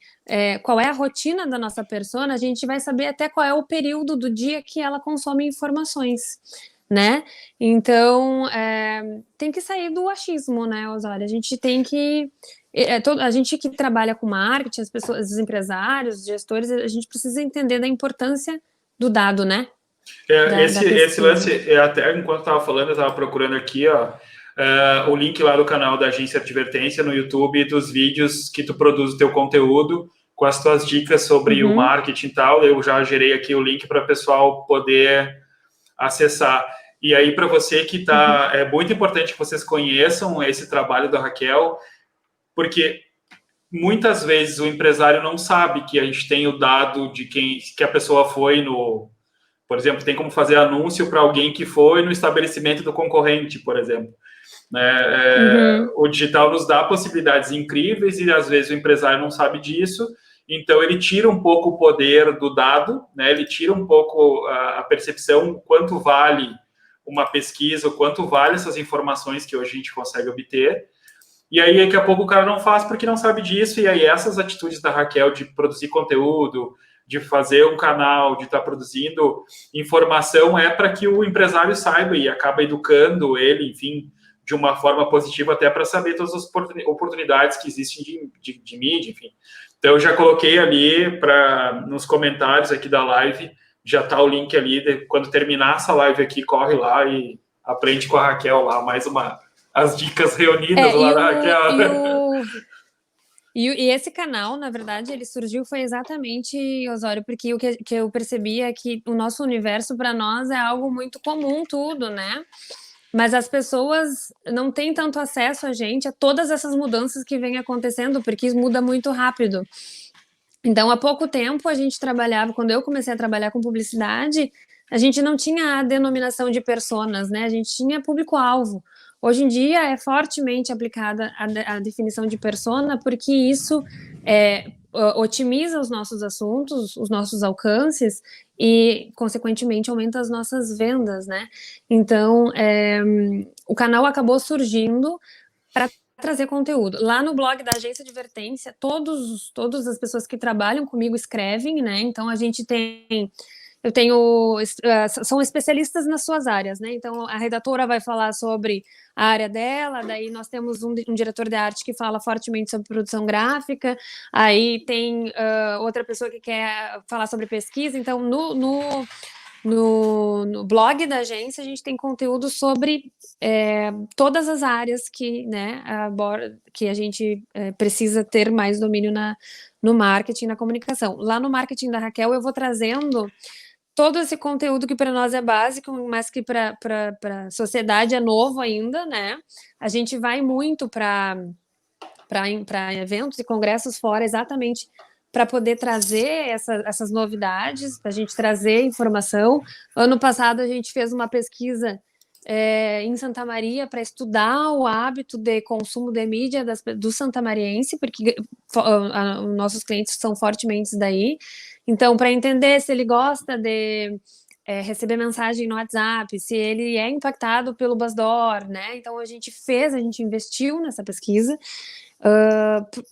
Speaker 2: qual é a rotina da nossa persona, a gente vai saber até qual é o período do dia que ela consome informações, né? Então, tem que sair do achismo, né, Osório? A gente tem que... a gente que trabalha com marketing, as pessoas, os empresários, os gestores, a gente precisa entender da importância do dado, né?
Speaker 1: Esse lance, até enquanto estava falando, eu estava procurando aqui, ó, o link lá do canal da Agência Advertência no YouTube, dos vídeos que tu produz o teu conteúdo, com as tuas dicas sobre o marketing e tal. Eu já gerei aqui o link para o pessoal poder acessar. E aí, para você que está... É muito importante que vocês conheçam esse trabalho da Raquel, porque muitas vezes o empresário não sabe que a gente tem o dado de que a pessoa foi no... Por exemplo, tem como fazer anúncio para alguém que foi no estabelecimento do concorrente, por exemplo. O digital nos dá possibilidades incríveis e, às vezes, o empresário não sabe disso, então ele tira um pouco o poder do dado, né? Ele tira um pouco a percepção quanto vale uma pesquisa, quanto vale essas informações que hoje a gente consegue obter. E aí, daqui a pouco, o cara não faz porque não sabe disso, e aí essas atitudes da Raquel de produzir conteúdo, de fazer um canal, de estar produzindo informação, para que o empresário saiba e acaba educando ele, enfim, de uma forma positiva, até para saber todas as oportunidades que existem de mídia, enfim. Então, eu já coloquei ali nos comentários aqui da live, já está o link ali, quando terminar essa live aqui, corre lá e aprende com a Raquel lá, as dicas reunidas lá da Raquel.
Speaker 2: E esse canal, na verdade, ele surgiu foi exatamente, Osório, porque o que eu percebi é que o nosso universo, para nós, é algo muito comum, tudo, né? Mas as pessoas não têm tanto acesso a gente, a todas essas mudanças que vêm acontecendo, porque isso muda muito rápido. Então, há pouco tempo, a gente trabalhava, quando eu comecei a trabalhar com publicidade, a gente não tinha a denominação de personas, né? A gente tinha público-alvo. Hoje em dia é fortemente aplicada a definição de persona, porque isso otimiza os nossos assuntos, os nossos alcances e, consequentemente, aumenta as nossas vendas, né? Então, o canal acabou surgindo para trazer conteúdo. Lá no blog da Agência Advertência, todas as pessoas que trabalham comigo escrevem, né? Então, a gente tem... são especialistas nas suas áreas, né? Então, a redatora vai falar sobre a área dela, daí nós temos um diretor de arte que fala fortemente sobre produção gráfica, aí tem outra pessoa que quer falar sobre pesquisa. Então, no blog da agência, a gente tem conteúdo sobre todas as áreas que a gente precisa ter mais domínio no marketing, na comunicação. Lá no marketing da Raquel, eu vou trazendo todo esse conteúdo que para nós é básico, mas que para a sociedade é novo ainda, né? A gente vai muito para eventos e congressos fora, exatamente para poder trazer essas novidades, para a gente trazer informação. Ano passado, a gente fez uma pesquisa em Santa Maria para estudar o hábito de consumo de mídia do santamariense, porque nossos clientes são fortemente daí. Então, para entender se ele gosta de receber mensagem no WhatsApp, se ele é impactado pelo Buzzdoor, né? Então, a gente investiu nessa pesquisa,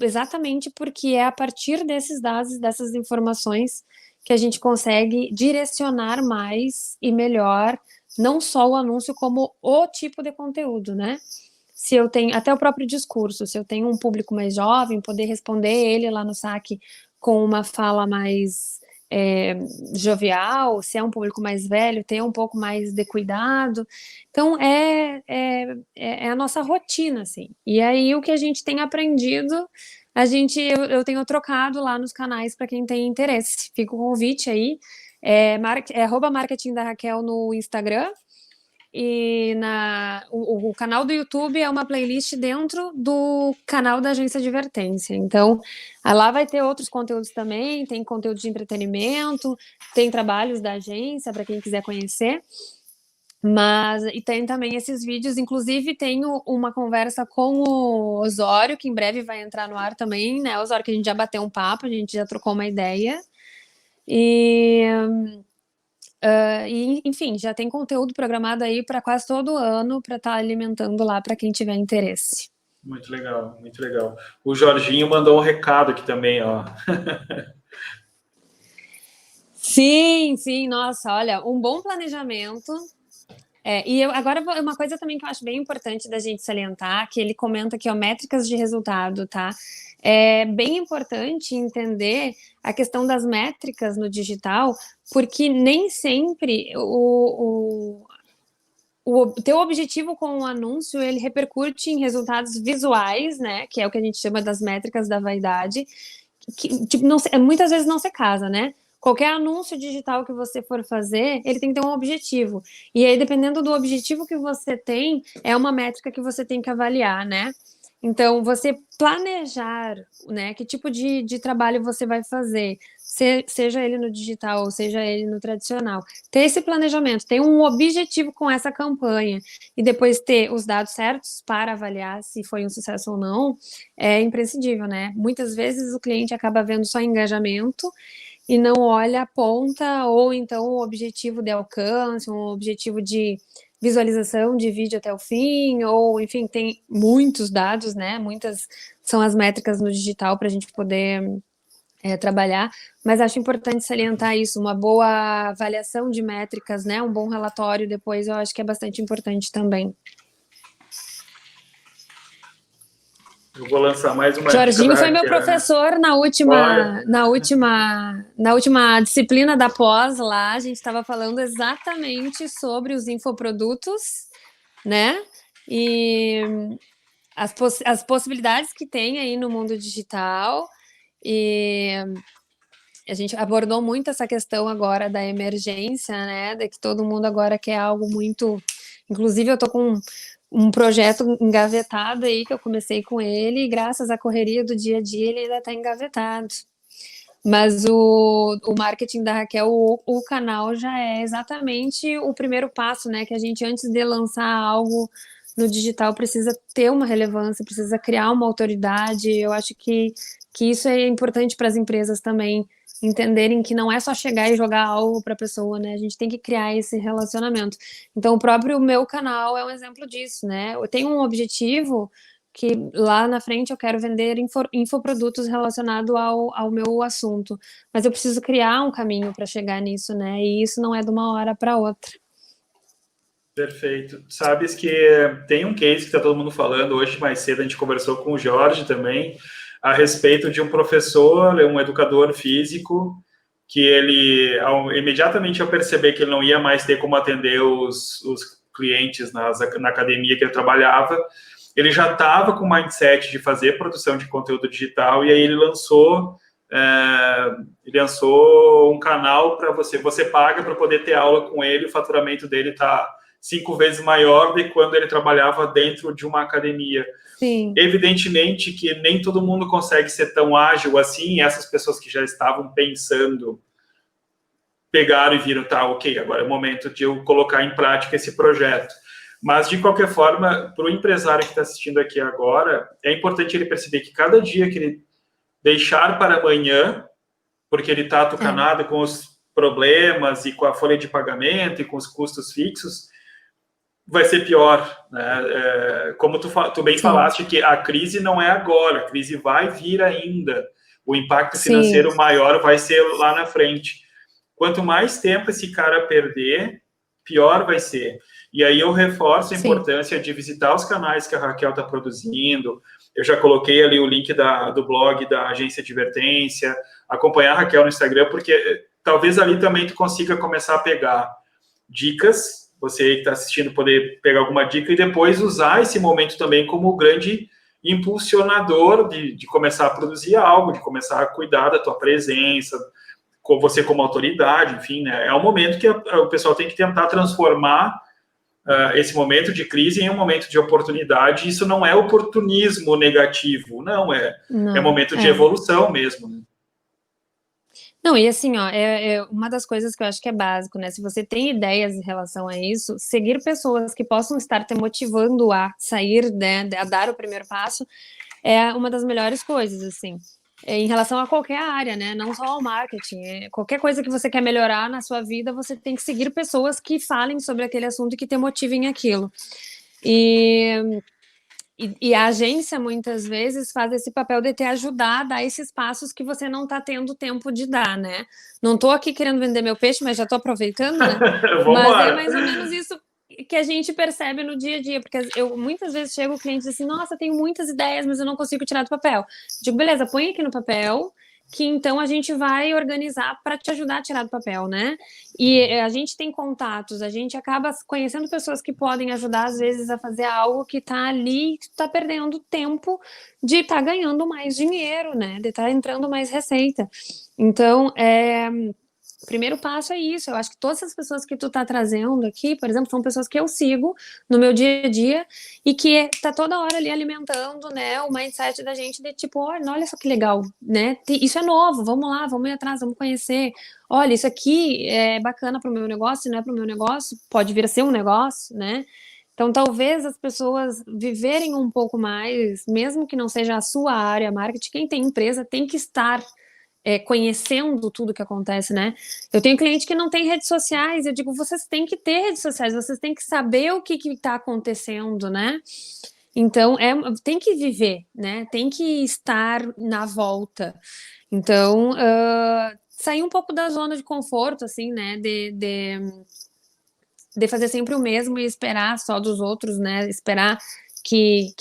Speaker 2: exatamente porque é a partir desses dados, dessas informações, que a gente consegue direcionar mais e melhor, não só o anúncio, como o tipo de conteúdo, né? Se eu tenho, até o próprio discurso, se eu tenho um público mais jovem, poder responder ele lá no saque com uma fala mais jovial, se é um público mais velho, ter um pouco mais de cuidado. Então, é a nossa rotina, assim. E aí, o que a gente tem aprendido, eu tenho trocado lá nos canais para quem tem interesse. Fica o convite aí, @marketing da Raquel no Instagram, e o canal do YouTube é uma playlist dentro do canal da Agência Advertência. Então, lá vai ter outros conteúdos também, tem conteúdo de entretenimento, tem trabalhos da agência para quem quiser conhecer. E tem também esses vídeos, inclusive tenho uma conversa com o Osório, que em breve vai entrar no ar também, né, Osório, que a gente já bateu um papo, a gente já trocou uma ideia. Enfim, já tem conteúdo programado aí para quase todo ano, para estar alimentando lá para quem tiver interesse.
Speaker 1: Muito legal, muito legal. O Jorginho mandou um recado aqui também, ó.
Speaker 2: Sim, sim, nossa, olha, um bom planejamento. Agora, uma coisa também que eu acho bem importante da gente salientar, que ele comenta aqui, ó, métricas de resultado, tá? É bem importante entender a questão das métricas no digital, porque nem sempre o teu objetivo com o anúncio, ele repercute em resultados visuais, né? Que é o que a gente chama das métricas da vaidade, que tipo, muitas vezes não se casa, né? Qualquer anúncio digital que você for fazer, ele tem que ter um objetivo. E aí, dependendo do objetivo que você tem, é uma métrica que você tem que avaliar, né? Então, você planejar, né, que tipo de trabalho você vai fazer, seja ele no digital ou seja ele no tradicional. Ter esse planejamento, ter um objetivo com essa campanha e depois ter os dados certos para avaliar se foi um sucesso ou não, é imprescindível, né? Muitas vezes o cliente acaba vendo só engajamento e não olha a ponta, ou então o objetivo de alcance, um objetivo de visualização de vídeo até o fim, ou enfim, tem muitos dados, né? Muitas são as métricas no digital para a gente poder trabalhar, mas acho importante salientar isso, uma boa avaliação de métricas, né? Um bom relatório depois, eu acho que é bastante importante também.
Speaker 1: Eu vou lançar mais uma.
Speaker 2: Jorginho foi meu professor na última disciplina da pós lá. A gente estava falando exatamente sobre os infoprodutos, né? E as possibilidades que tem aí no mundo digital. E a gente abordou muito essa questão agora da emergência, né? De que todo mundo agora quer algo muito. Inclusive, eu tô com um projeto engavetado aí, que eu comecei com ele, e graças à correria do dia a dia, ele ainda está engavetado. Mas o marketing da Raquel, o canal já é exatamente o primeiro passo, né? Que a gente, antes de lançar algo no digital, precisa ter uma relevância, precisa criar uma autoridade. Eu acho que isso é importante para as empresas também entenderem que não é só chegar e jogar algo para a pessoa, né? A gente tem que criar esse relacionamento. Então, o próprio meu canal é um exemplo disso, né? Eu tenho um objetivo que lá na frente eu quero vender infoprodutos relacionados ao meu assunto, mas eu preciso criar um caminho para chegar nisso, né? E isso não é de uma hora para outra.
Speaker 1: Perfeito. Sabes que tem um case que está todo mundo falando, hoje mais cedo a gente conversou com o Jorge também, a respeito de um professor, um educador físico, que ele, imediatamente ao perceber que ele não ia mais ter como atender os clientes na academia que ele trabalhava, ele já estava com o mindset de fazer produção de conteúdo digital, e aí ele lançou um canal para você paga para poder ter aula com ele, o faturamento dele está 5 vezes maior do que quando ele trabalhava dentro de uma academia.
Speaker 2: Sim.
Speaker 1: Evidentemente que nem todo mundo consegue ser tão ágil assim, essas pessoas que já estavam pensando pegaram e viram, tá, ok, agora é o momento de eu colocar em prática esse projeto. Mas, de qualquer forma, para o empresário que está assistindo aqui agora, é importante ele perceber que cada dia que ele deixar para amanhã, porque ele está atucanado com os problemas e com a folha de pagamento e com os custos fixos, vai ser pior, né? Como tu bem falaste, que a crise não é agora, a crise vai vir ainda. O impacto financeiro maior vai ser lá na frente. Quanto mais tempo esse cara perder, pior vai ser. E aí eu reforço a importância de visitar os canais que a Raquel está produzindo. Eu já coloquei ali o link do blog da Agência Advertência, acompanhar a Raquel no Instagram, porque talvez ali também tu consiga começar a pegar dicas, você que está assistindo poder pegar alguma dica e depois usar esse momento também como grande impulsionador de começar a produzir algo, de começar a cuidar da tua presença, com você como autoridade, enfim, né? É um momento que o pessoal tem que tentar transformar esse momento de crise em um momento de oportunidade. Isso não é oportunismo negativo, não, é momento de evolução mesmo, né?
Speaker 2: Não, e assim, ó, é uma das coisas que eu acho que é básico, né? Se você tem ideias em relação a isso, seguir pessoas que possam estar te motivando a sair, né, a dar o primeiro passo, é uma das melhores coisas, assim. Em relação a qualquer área, né? Não só ao marketing. Qualquer coisa que você quer melhorar na sua vida, você tem que seguir pessoas que falem sobre aquele assunto e que te motivem aquilo. E a agência, muitas vezes, faz esse papel de te ajudar a dar esses passos que você não está tendo tempo de dar, né? Não estou aqui querendo vender meu peixe, mas já estou aproveitando, né? Mas é mais ou menos isso que a gente percebe no dia a dia, porque eu muitas vezes chego o cliente e diz assim, nossa, tenho muitas ideias, mas eu não consigo tirar do papel. Digo, beleza, põe aqui no papel, que então a gente vai organizar para te ajudar a tirar do papel, né? E a gente tem contatos, a gente acaba conhecendo pessoas que podem ajudar, às vezes, a fazer algo que está ali, que está perdendo tempo de estar ganhando mais dinheiro, né? De estar entrando mais receita. Então, o primeiro passo é isso. Eu acho que todas as pessoas que tu tá trazendo aqui, por exemplo, são pessoas que eu sigo no meu dia a dia e que tá toda hora ali alimentando, né, o mindset da gente de tipo, olha só que legal, né? Isso é novo, vamos lá, vamos ir atrás, vamos conhecer. Olha, isso aqui é bacana para o meu negócio, não é para o meu negócio, pode vir a ser um negócio, né? Então, talvez as pessoas viverem um pouco mais, mesmo que não seja a sua área, marketing, quem tem empresa tem que estar conhecendo tudo que acontece, né? Eu tenho cliente que não tem redes sociais, eu digo, vocês têm que ter redes sociais, vocês têm que saber o que está acontecendo, né? Então, tem que viver, né? Tem que estar na volta. Então, sair um pouco da zona de conforto, assim, né? De fazer sempre o mesmo e esperar só dos outros, né? Esperar que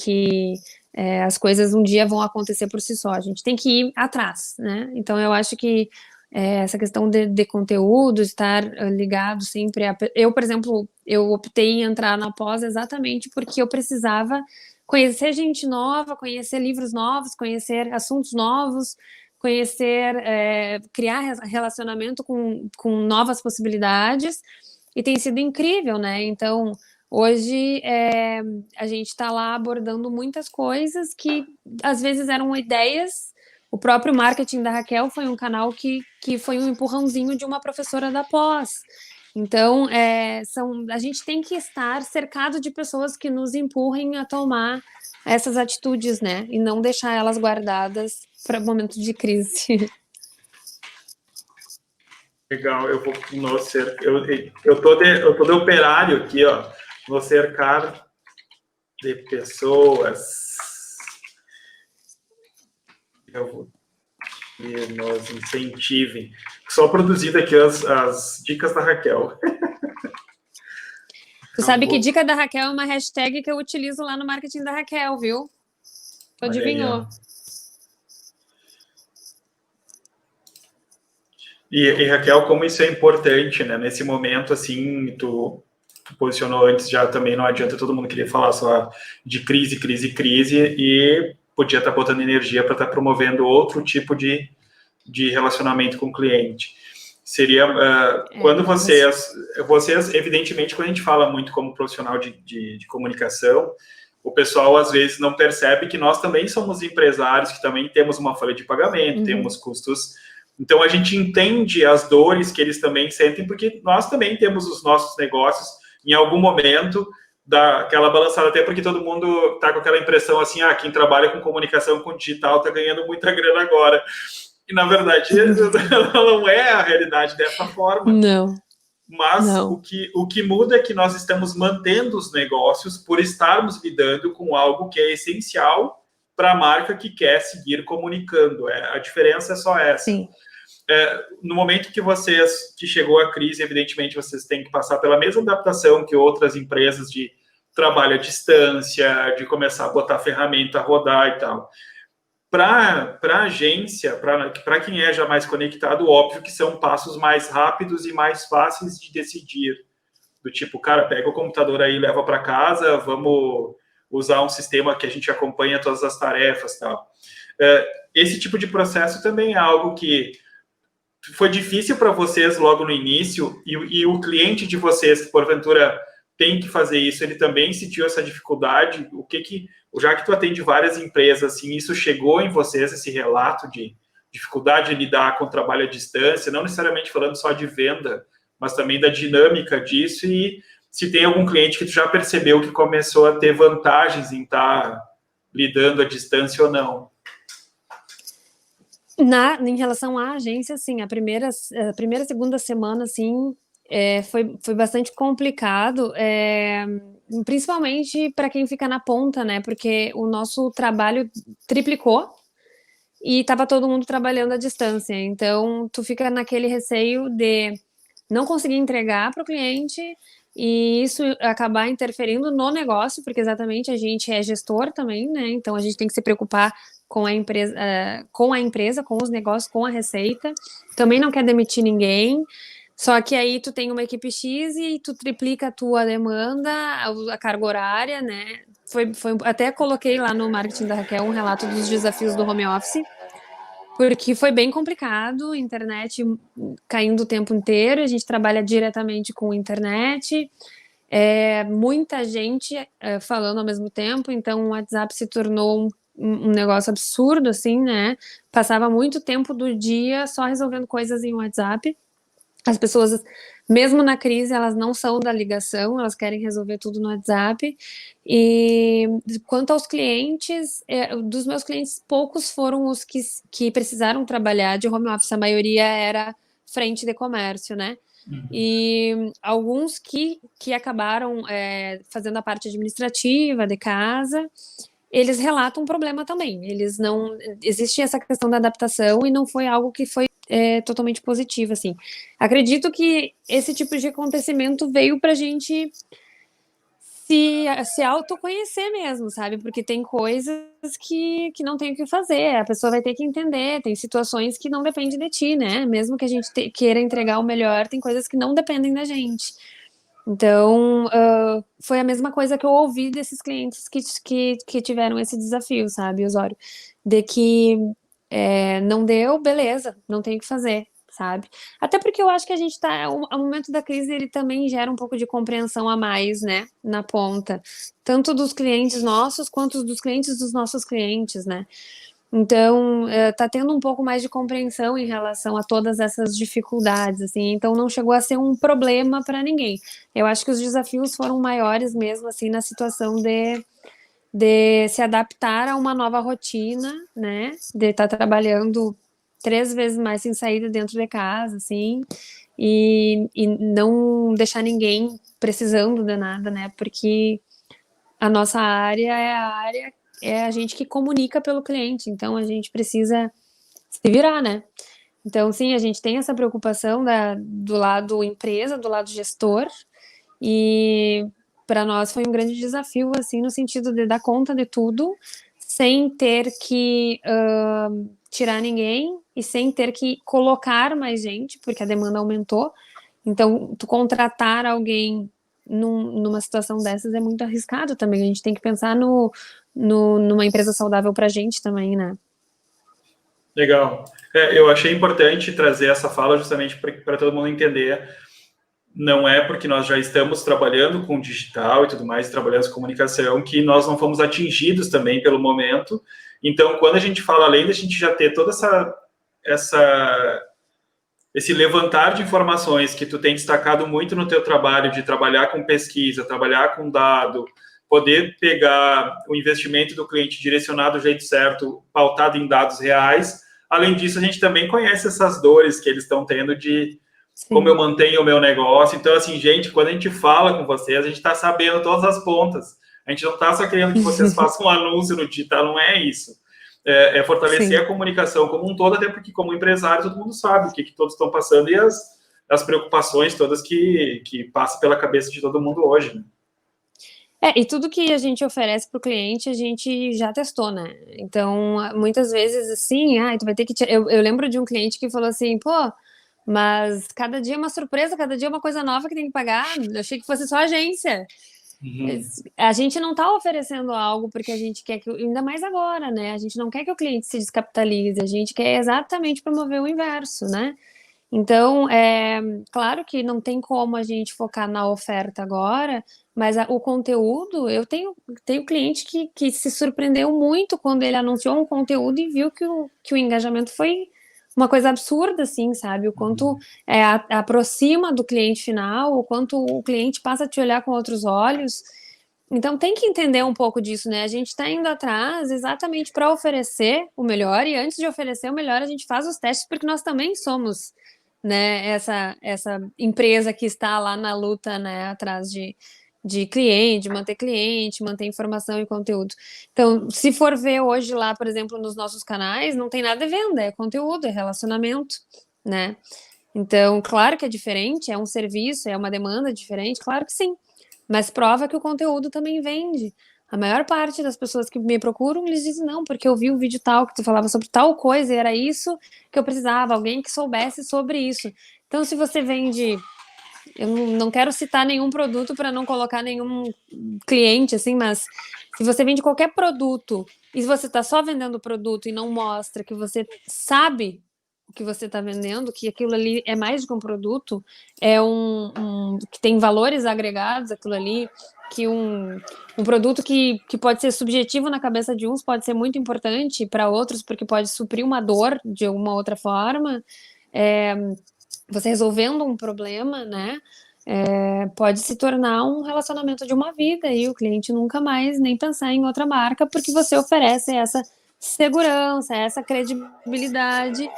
Speaker 2: as coisas um dia vão acontecer por si só. A gente tem que ir atrás, né? Então, eu acho que essa questão de conteúdo, estar ligado sempre a... Eu, por exemplo, eu optei em entrar na pós exatamente porque eu precisava conhecer gente nova, conhecer livros novos, conhecer assuntos novos, conhecer, criar relacionamento com novas possibilidades, e tem sido incrível, né? Então, hoje a gente está lá abordando muitas coisas que às vezes eram ideias. O próprio marketing da Raquel foi um canal que foi um empurrãozinho de uma professora da pós. Então, a gente tem que estar cercado de pessoas que nos empurrem a tomar essas atitudes, né? E não deixar elas guardadas para momentos de crise.
Speaker 1: Legal, eu vou no eu tô de operário aqui, ó, no cercar de pessoas. Eu vou que nos incentivem. Só produzido aqui as dicas da Raquel.
Speaker 2: Tu sabe que dica da Raquel é uma hashtag que eu utilizo lá no marketing da Raquel, viu? Tu adivinhou.
Speaker 1: E Raquel, como isso é importante, né? Nesse momento, assim, tu posicionou antes já também, não adianta todo mundo querer falar só de crise, e podia estar botando energia para estar promovendo outro tipo de relacionamento com o cliente. Seria quando vocês, evidentemente, quando a gente fala muito como profissional de comunicação, o pessoal às vezes não percebe que nós também somos empresários, que também temos uma folha de pagamento, temos custos. Então a gente entende as dores que eles também sentem, porque nós também temos os nossos negócios. Em algum momento dá aquela balançada, até porque todo mundo está com aquela impressão assim, quem trabalha com comunicação, com digital, está ganhando muita grana agora. E, na verdade, não é a realidade dessa forma.
Speaker 2: Não.
Speaker 1: Mas
Speaker 2: não.
Speaker 1: O que muda é que nós estamos mantendo os negócios por estarmos lidando com algo que é essencial para a marca que quer seguir comunicando. A diferença é só essa.
Speaker 2: Sim.
Speaker 1: No momento que chegou a crise, evidentemente, vocês têm que passar pela mesma adaptação que outras empresas de trabalho à distância, de começar a botar ferramenta a rodar e tal. Para a agência, para quem é já mais conectado, óbvio que são passos mais rápidos e mais fáceis de decidir. Do tipo, cara, pega o computador aí, leva para casa, vamos usar um sistema que a gente acompanha todas as tarefas e tal. Esse tipo de processo também é algo que foi difícil para vocês logo no início, e o cliente de vocês, que porventura tem que fazer isso, ele também sentiu essa dificuldade? Já que tu atende várias empresas, assim, isso chegou em vocês, esse relato de dificuldade de lidar com o trabalho à distância, não necessariamente falando só de venda, mas também da dinâmica disso, e se tem algum cliente que tu já percebeu que começou a ter vantagens em estar lidando à distância ou não.
Speaker 2: Em relação à agência, sim, a primeira, segunda semana, assim, foi bastante complicado, principalmente para quem fica na ponta, né? Porque o nosso trabalho triplicou e estava todo mundo trabalhando à distância. Então, tu fica naquele receio de não conseguir entregar para o cliente e isso acabar interferindo no negócio, porque exatamente a gente é gestor também, né? Então, a gente tem que se preocupar com a empresa, com os negócios, com a receita. Também não quer demitir ninguém. Só que aí tu tem uma equipe X e tu triplica a tua demanda, a carga horária, né? Até coloquei lá no marketing da Raquel um relato dos desafios do home office, porque foi bem complicado, internet caindo o tempo inteiro, a gente trabalha diretamente com internet, muita gente falando ao mesmo tempo, então o WhatsApp se tornou um negócio absurdo, assim, né? Passava muito tempo do dia só resolvendo coisas em WhatsApp. As pessoas, mesmo na crise, elas não são da ligação, elas querem resolver tudo no WhatsApp. E quanto aos clientes, dos meus clientes, poucos foram os que precisaram trabalhar de home office, a maioria era frente de comércio, né? E alguns que acabaram fazendo a parte administrativa de casa, eles relatam um problema também. Eles não. Existe essa questão da adaptação e não foi algo que foi totalmente positivo, assim. Acredito que esse tipo de acontecimento veio pra gente se autoconhecer mesmo, sabe? Porque tem coisas que não tem o que fazer, a pessoa vai ter que entender, tem situações que não dependem de ti, né? Mesmo que a gente queira entregar o melhor, tem coisas que não dependem da gente. Então, foi a mesma coisa que eu ouvi desses clientes que tiveram esse desafio, sabe, Osório? De que não deu, beleza, não tem o que fazer, sabe? Até porque eu acho que a gente tá. O momento da crise ele também gera um pouco de compreensão a mais, né? Na ponta. Tanto dos clientes nossos quanto dos clientes dos nossos clientes, né? Então, tá tendo um pouco mais de compreensão em relação a todas essas dificuldades, assim, então não chegou a ser um problema para ninguém. Eu acho que os desafios foram maiores mesmo, assim, na situação de se adaptar a uma nova rotina, né, de estar trabalhando 3 vezes mais sem saída dentro de casa, assim, e não deixar ninguém precisando de nada, né, porque a nossa área é a gente que comunica pelo cliente, então a gente precisa se virar, né? Então, sim, a gente tem essa preocupação do lado empresa, do lado gestor, e para nós foi um grande desafio, assim, no sentido de dar conta de tudo, sem ter que tirar ninguém e sem ter que colocar mais gente, porque a demanda aumentou. Então, tu contratar alguém numa situação dessas é muito arriscado também. A gente tem que pensar numa empresa saudável para a gente também, né?
Speaker 1: Legal. Eu achei importante trazer essa fala justamente para todo mundo entender. Não é porque nós já estamos trabalhando com digital e tudo mais, trabalhando com comunicação, que nós não fomos atingidos também pelo momento. Então, quando a gente fala, além da gente já ter toda esse levantar de informações que tu tem destacado muito no teu trabalho, de trabalhar com pesquisa, trabalhar com dado, poder pegar o investimento do cliente direcionado do jeito certo, pautado em dados reais. Além disso, a gente também conhece essas dores que eles estão tendo de como eu mantenho o meu negócio. Então, assim, gente, quando a gente fala com vocês, a gente está sabendo todas as pontas. A gente não está só querendo que vocês façam um anúncio no digital, não é isso. É fortalecer a comunicação como um todo, até porque, como empresário, todo mundo sabe o que todos estão passando e as preocupações todas que passam pela cabeça de todo mundo hoje, né?
Speaker 2: E tudo que a gente oferece para o cliente, a gente já testou, né? Então, muitas vezes, assim, tu vai ter que... Eu lembro de um cliente que falou assim, pô, mas cada dia é uma surpresa, cada dia é uma coisa nova que tem que pagar. Eu achei que fosse só agência. A gente não está oferecendo algo porque a gente quer que, ainda mais agora, né? A gente não quer que o cliente se descapitalize, a gente quer exatamente promover o inverso, né? Então, claro que não tem como a gente focar na oferta agora, mas o conteúdo, eu tenho cliente que se surpreendeu muito quando ele anunciou um conteúdo e viu que o engajamento foi uma coisa absurda, assim, sabe? O quanto aproxima do cliente final, o quanto o cliente passa a te olhar com outros olhos. Então tem que entender um pouco disso, né? A gente está indo atrás exatamente para oferecer o melhor, e antes de oferecer o melhor, a gente faz os testes, porque nós também somos, né, essa empresa que está lá na luta, né, atrás de cliente, manter informação e conteúdo. Então, se for ver hoje lá, por exemplo, nos nossos canais, não tem nada de venda, é conteúdo, é relacionamento, né? Então, claro que é diferente, é um serviço, é uma demanda diferente, claro que sim. Mas prova que o conteúdo também vende. A maior parte das pessoas que me procuram, eles dizem, não, porque eu vi um vídeo tal, que tu falava sobre tal coisa, e era isso que eu precisava, alguém que soubesse sobre isso. Então, se você vende... Eu não quero citar nenhum produto para não colocar nenhum cliente, assim, mas se você vende qualquer produto e se você está só vendendo o produto e não mostra que você sabe o que você está vendendo, que aquilo ali é mais do que um produto, é que tem valores agregados, aquilo ali, que um produto que pode ser subjetivo na cabeça de uns, pode ser muito importante para outros, porque pode suprir uma dor de alguma outra forma. Você resolvendo um problema, né? Pode se tornar um relacionamento de uma vida e o cliente nunca mais nem pensar em outra marca, porque você oferece essa segurança, essa credibilidade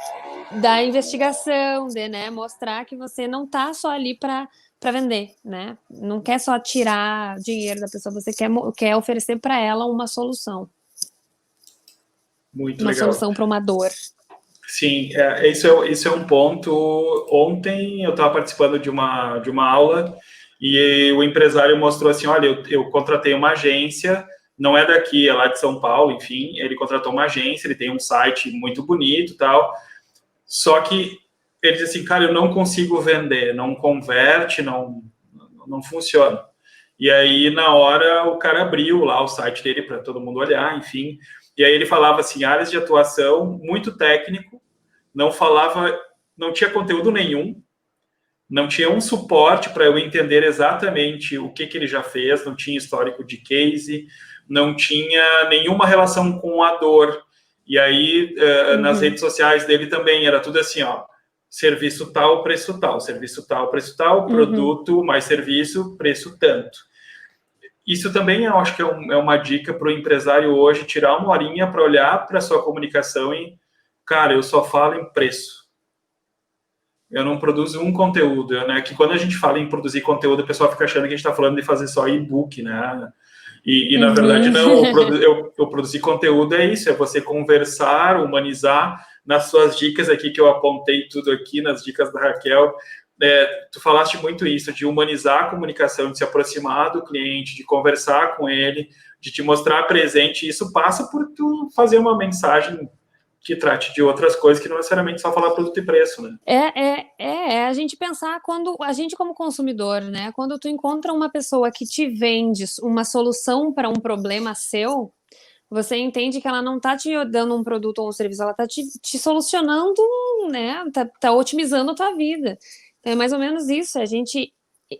Speaker 2: da investigação, de, né, mostrar que você não está só ali para vender, né? Não quer só tirar dinheiro da pessoa, você quer oferecer para ela uma solução.
Speaker 1: Muito
Speaker 2: uma
Speaker 1: legal.
Speaker 2: solução para uma dor.
Speaker 1: Sim, isso é um ponto. Ontem eu estava participando de uma aula e o empresário mostrou assim, olha, eu contratei uma agência, não é daqui, é lá de São Paulo, enfim, ele contratou uma agência, ele tem um site muito bonito e tal, só que ele disse assim, cara, eu não consigo vender, não converte, não funciona. E aí, na hora, o cara abriu lá o site dele para todo mundo olhar, enfim. E aí ele falava assim, áreas de atuação, muito técnico, não tinha conteúdo nenhum, não tinha um suporte para eu entender exatamente o que ele já fez, não tinha histórico de case, não tinha nenhuma relação com a dor. E aí, nas redes sociais dele também, era tudo assim, ó, serviço tal, preço tal, serviço tal, preço tal, produto mais serviço, preço tanto. Isso também eu acho que é uma dica para o empresário hoje, tirar uma horinha para olhar para a sua comunicação e, cara, eu só falo em preço. Eu não produzo um conteúdo, né? Que quando a gente fala em produzir conteúdo, o pessoal fica achando que a gente está falando de fazer só e-book, né? E na verdade, não. Eu produzir conteúdo é isso, é você conversar, humanizar. Nas suas dicas aqui, que eu apontei tudo aqui, nas dicas da Raquel, tu falaste muito isso, de humanizar a comunicação, de se aproximar do cliente, de conversar com ele, de te mostrar presente. Isso passa por tu fazer uma mensagem que trate de outras coisas, que não necessariamente só falar produto e preço, né?
Speaker 2: A gente pensar quando a gente como consumidor, né? Quando tu encontra uma pessoa que te vende uma solução para um problema seu, você entende que ela não tá te dando um produto ou um serviço, ela tá te solucionando, né? Tá otimizando a tua vida. Então, é mais ou menos isso, a gente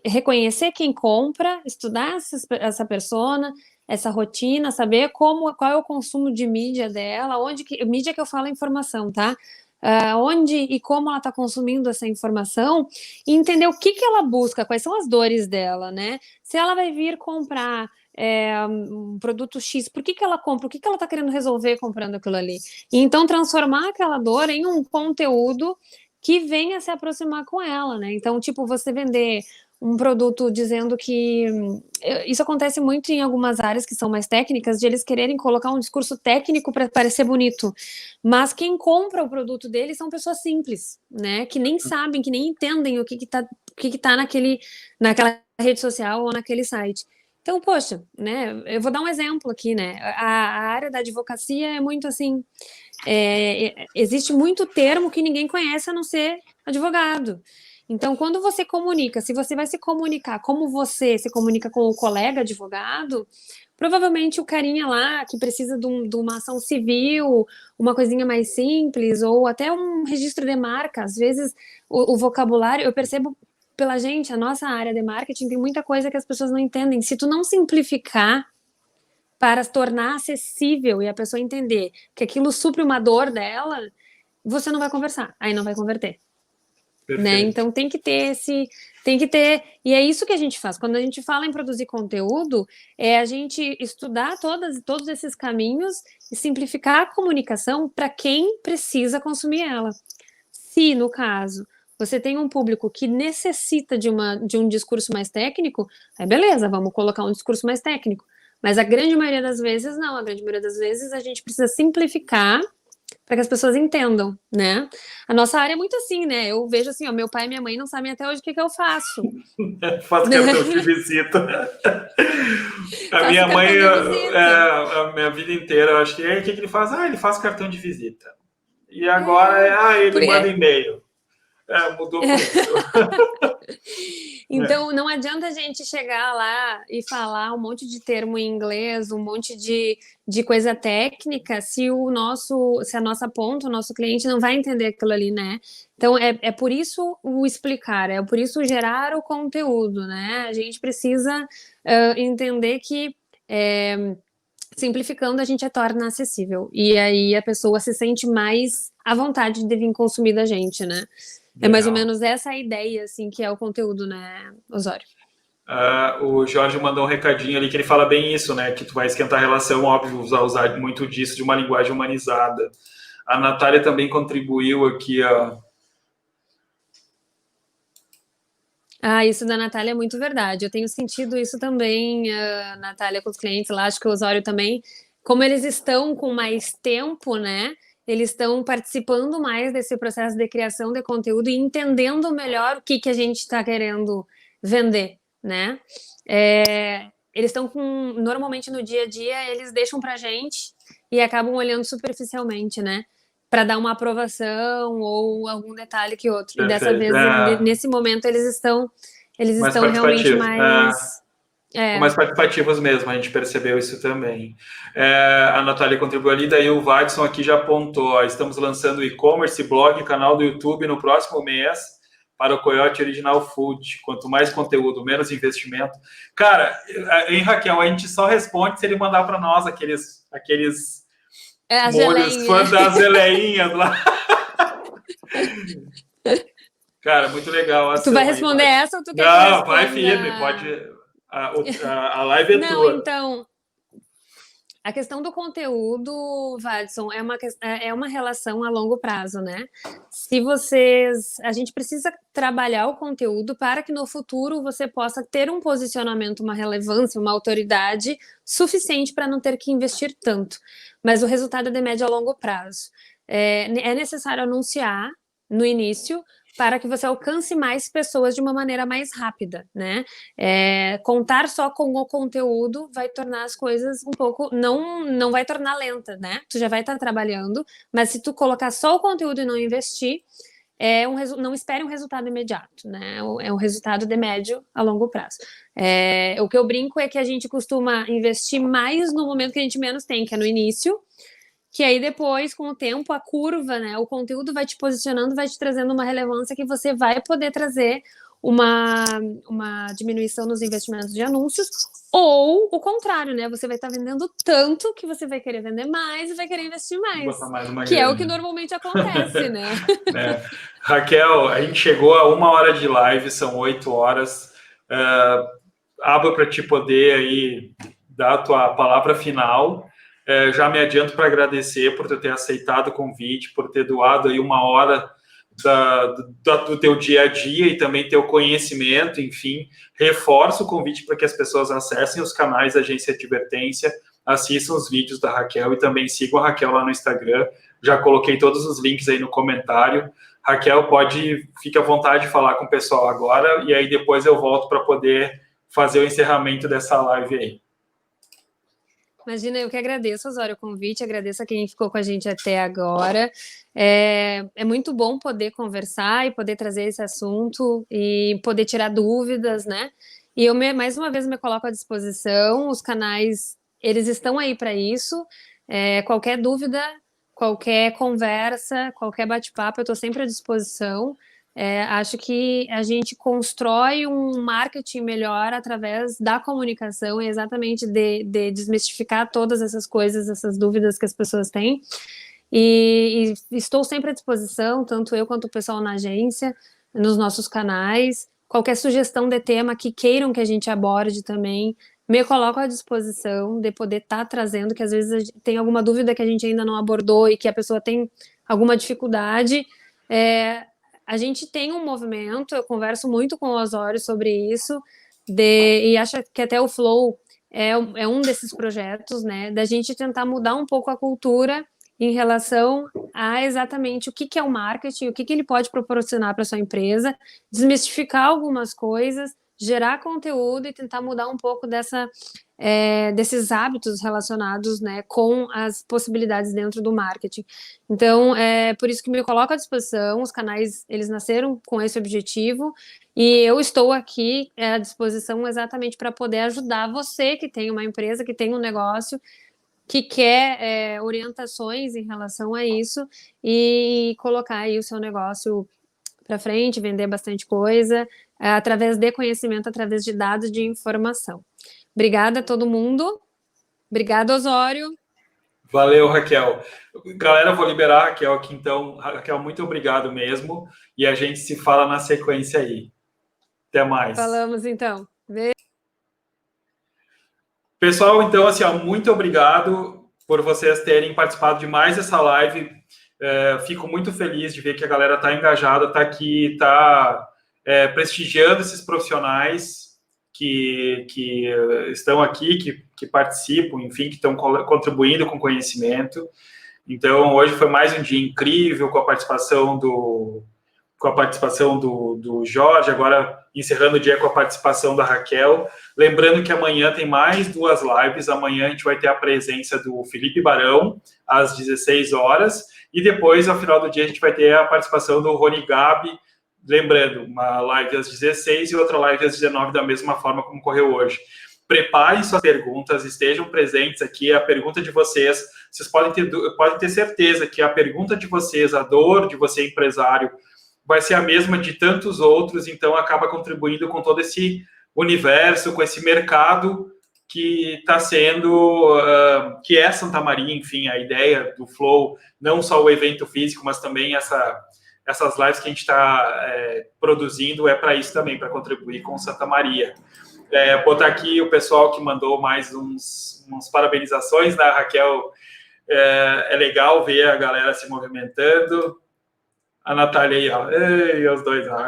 Speaker 2: reconhecer quem compra, estudar essa persona, essa rotina, saber qual é o consumo de mídia dela, mídia que eu falo é informação, tá? Onde e como ela está consumindo essa informação e entender o que ela busca, quais são as dores dela, né? Se ela vai vir comprar um produto X, por que ela compra? O que ela está querendo resolver comprando aquilo ali? E então transformar aquela dor em um conteúdo que venha se aproximar com ela, né? Então, tipo, você vender um produto dizendo que... Isso acontece muito em algumas áreas que são mais técnicas, de eles quererem colocar um discurso técnico para parecer bonito. Mas quem compra o produto deles são pessoas simples, né? Que nem sabem, que nem entendem o que tá naquela rede social ou naquele site. Então, poxa, né? Eu vou dar um exemplo aqui, né? A área da advocacia é muito assim... existe muito termo que ninguém conhece a não ser advogado. Então, quando você comunica, se você vai se comunicar como você se comunica com o colega advogado, provavelmente o carinha lá que precisa de uma ação civil, uma coisinha mais simples, ou até um registro de marca, às vezes o vocabulário, eu percebo pela gente, a nossa área de marketing tem muita coisa que as pessoas não entendem. Se tu não simplificar para se tornar acessível e a pessoa entender que aquilo supre uma dor dela, você não vai conversar, aí não vai converter. Né?
Speaker 1: Perfeito.
Speaker 2: Então tem que ter e é isso que a gente faz. Quando a gente fala em produzir conteúdo, é a gente estudar todos esses caminhos e simplificar a comunicação para quem precisa consumir ela. Se, no caso, você tem um público que necessita de um discurso mais técnico, aí beleza, vamos colocar um discurso mais técnico. Mas a grande maioria das vezes, não. A grande maioria das vezes a gente precisa simplificar para que as pessoas entendam, né? A nossa área é muito assim, né? Eu vejo assim, ó, meu pai e minha mãe não sabem até hoje o que eu faço.
Speaker 1: Faço cartão de visita. A
Speaker 2: Faço
Speaker 1: minha mãe,
Speaker 2: cartão de visita.
Speaker 1: a minha vida inteira, eu acho que o que ele faz? Ele faz cartão de visita. E agora, ele manda e-mail. Mudou por isso.
Speaker 2: Então, não adianta a gente chegar lá e falar um monte de termo em inglês, um monte de coisa técnica, se a nossa ponta, o nosso cliente não vai entender aquilo ali, né? Então, é por isso o explicar, é por isso gerar o conteúdo, né? A gente precisa entender que simplificando a gente torna acessível. E aí a pessoa se sente mais à vontade de vir consumir da gente, né? É mais ou
Speaker 1: Legal.
Speaker 2: menos essa a ideia, assim, que é o conteúdo, né, Osório?
Speaker 1: O Jorge mandou um recadinho ali que ele fala bem isso, né? Que tu vai esquentar a relação, óbvio, usar muito disso, de uma linguagem humanizada. A Natália também contribuiu aqui, ó.
Speaker 2: Isso da Natália é muito verdade. Eu tenho sentido isso também, Natália, com os clientes lá. Acho que o Osório também, como eles estão com mais tempo, né? Eles estão participando mais desse processo de criação de conteúdo e entendendo melhor o que a gente está querendo vender, né? Eles estão normalmente no dia a dia, eles deixam pra gente e acabam olhando superficialmente, né? Para dar uma aprovação ou algum detalhe que outro. E dessa
Speaker 1: Perfeito.
Speaker 2: vez, nesse momento, eles
Speaker 1: Mais
Speaker 2: estão realmente
Speaker 1: participativo.
Speaker 2: mais.
Speaker 1: Mais participativos mesmo, a gente percebeu isso também. A Natália contribuiu ali, daí o Vadson aqui já apontou, ó, estamos lançando e-commerce, blog, canal do YouTube no próximo mês para o Coyote Original Food. Quanto mais conteúdo, menos investimento. Cara, em Raquel, a gente só responde se ele mandar para nós aqueles
Speaker 2: A
Speaker 1: molhos
Speaker 2: geleinha.
Speaker 1: das geleinhas lá. Cara, muito legal a
Speaker 2: Tu vai
Speaker 1: ação aí,
Speaker 2: responder
Speaker 1: Vadson.
Speaker 2: essa ou tu quer que eu
Speaker 1: Não, vai
Speaker 2: responda?
Speaker 1: firme, pode... A live é
Speaker 2: Não,
Speaker 1: tua.
Speaker 2: então, a questão do conteúdo, Vadson, é uma relação a longo prazo, né? A gente precisa trabalhar o conteúdo para que no futuro você possa ter um posicionamento, uma relevância, uma autoridade suficiente para não ter que investir tanto. Mas o resultado é de médio a longo prazo. É necessário anunciar no início para que você alcance mais pessoas de uma maneira mais rápida, né? Contar só com o conteúdo vai tornar as coisas um pouco, não vai tornar lenta, né? Tu já vai estar trabalhando, mas se tu colocar só o conteúdo e não investir, não espere um resultado imediato, né? É um resultado de médio a longo prazo. O que eu brinco é que a gente costuma investir mais no momento que a gente menos tem, que é no início, que aí depois, com o tempo, a curva, né? O conteúdo vai te posicionando, vai te trazendo uma relevância que você vai poder trazer uma diminuição nos investimentos de anúncios, ou o contrário, né? Você vai estar vendendo tanto que você vai querer vender mais e vai querer investir mais.
Speaker 1: Botar mais uma
Speaker 2: Que
Speaker 1: grana.
Speaker 2: é o que normalmente acontece, né?
Speaker 1: Raquel, a gente chegou a 1 hora de live, são 8 horas. Abro para te poder aí dar a tua palavra final. Já me adianto para agradecer por ter aceitado o convite, por ter doado aí 1 hora do teu dia a dia e também teu conhecimento, enfim. Reforço o convite para que as pessoas acessem os canais da Agência Advertência, assistam os vídeos da Raquel e também sigam a Raquel lá no Instagram. Já coloquei todos os links aí no comentário. Raquel, fique à vontade de falar com o pessoal agora e aí depois eu volto para poder fazer o encerramento dessa live aí.
Speaker 2: Imagina, eu que agradeço, Osório, o convite, agradeço a quem ficou com a gente até agora. É muito bom poder conversar e poder trazer esse assunto e poder tirar dúvidas, né? E eu, mais uma vez, me coloco à disposição, os canais, eles estão aí para isso. Qualquer dúvida, qualquer conversa, qualquer bate-papo, eu estou sempre à disposição. Acho que a gente constrói um marketing melhor através da comunicação, exatamente de desmistificar todas essas coisas, essas dúvidas que as pessoas têm. e estou sempre à disposição, tanto eu quanto o pessoal na agência, nos nossos canais. Qualquer sugestão de tema que queiram que a gente aborde também, me coloco à disposição de poder estar trazendo, que às vezes tem alguma dúvida que a gente ainda não abordou e que a pessoa tem alguma dificuldade. A gente tem um movimento, eu converso muito com o Osório sobre isso, e acho que até o Flow é um desses projetos, né, da gente tentar mudar um pouco a cultura em relação a exatamente o que é o marketing, o que ele pode proporcionar para sua empresa, desmistificar algumas coisas, gerar conteúdo e tentar mudar um pouco desses hábitos relacionados, né, com as possibilidades dentro do marketing. Então, é por isso que me coloco à disposição, os canais, eles nasceram com esse objetivo, e eu estou aqui à disposição exatamente para poder ajudar você que tem uma empresa, que tem um negócio, que quer orientações em relação a isso e colocar aí o seu negócio para frente, vender bastante coisa, através de conhecimento, através de dados, de informação. Obrigada a todo mundo. Obrigada, Osório.
Speaker 1: Valeu, Raquel. Galera, vou liberar a Raquel aqui, então. Raquel, muito obrigado mesmo. E a gente se fala na sequência aí. Até mais.
Speaker 2: Falamos, então.
Speaker 1: Pessoal, então, assim, ó, muito obrigado por vocês terem participado de mais essa live. Fico muito feliz de ver que a galera está engajada, está aqui, está prestigiando esses profissionais que estão aqui, que participam, enfim, que estão contribuindo com conhecimento. Então, hoje foi mais um dia incrível com a participação do Jorge, agora encerrando o dia com a participação da Raquel. Lembrando que amanhã tem mais 2 lives. Amanhã a gente vai ter a presença do Felipe Barão, às 16 horas, e depois, ao final do dia, a gente vai ter a participação do Rony Gabi. Lembrando, uma live às 16 e outra live às 19, da mesma forma como ocorreu hoje. Preparem suas perguntas, estejam presentes aqui. A pergunta de vocês podem ter certeza que a pergunta de vocês, a dor de você, empresário, vai ser a mesma de tantos outros, então acaba contribuindo com todo esse universo, com esse mercado que está sendo, que é Santa Maria, enfim, a ideia do Flow, não só o evento físico, mas também essas lives que a gente está produzindo, é para isso também, para contribuir com Santa Maria. Botar aqui o pessoal que mandou mais uns parabenizações, né, Raquel? É legal ver a galera se movimentando. A Natália aí, ó. Ei, os dois, ó.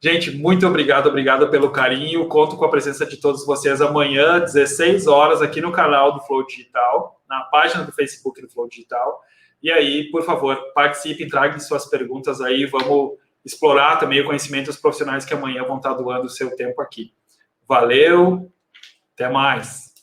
Speaker 1: Gente, muito obrigado pelo carinho. Conto com a presença de todos vocês amanhã, 16 horas, aqui no canal do Flow Digital, na página do Facebook do Flow Digital. E aí, por favor, participem, tragam suas perguntas aí. Vamos explorar também o conhecimento dos profissionais que amanhã vão estar doando o seu tempo aqui. Valeu, até mais.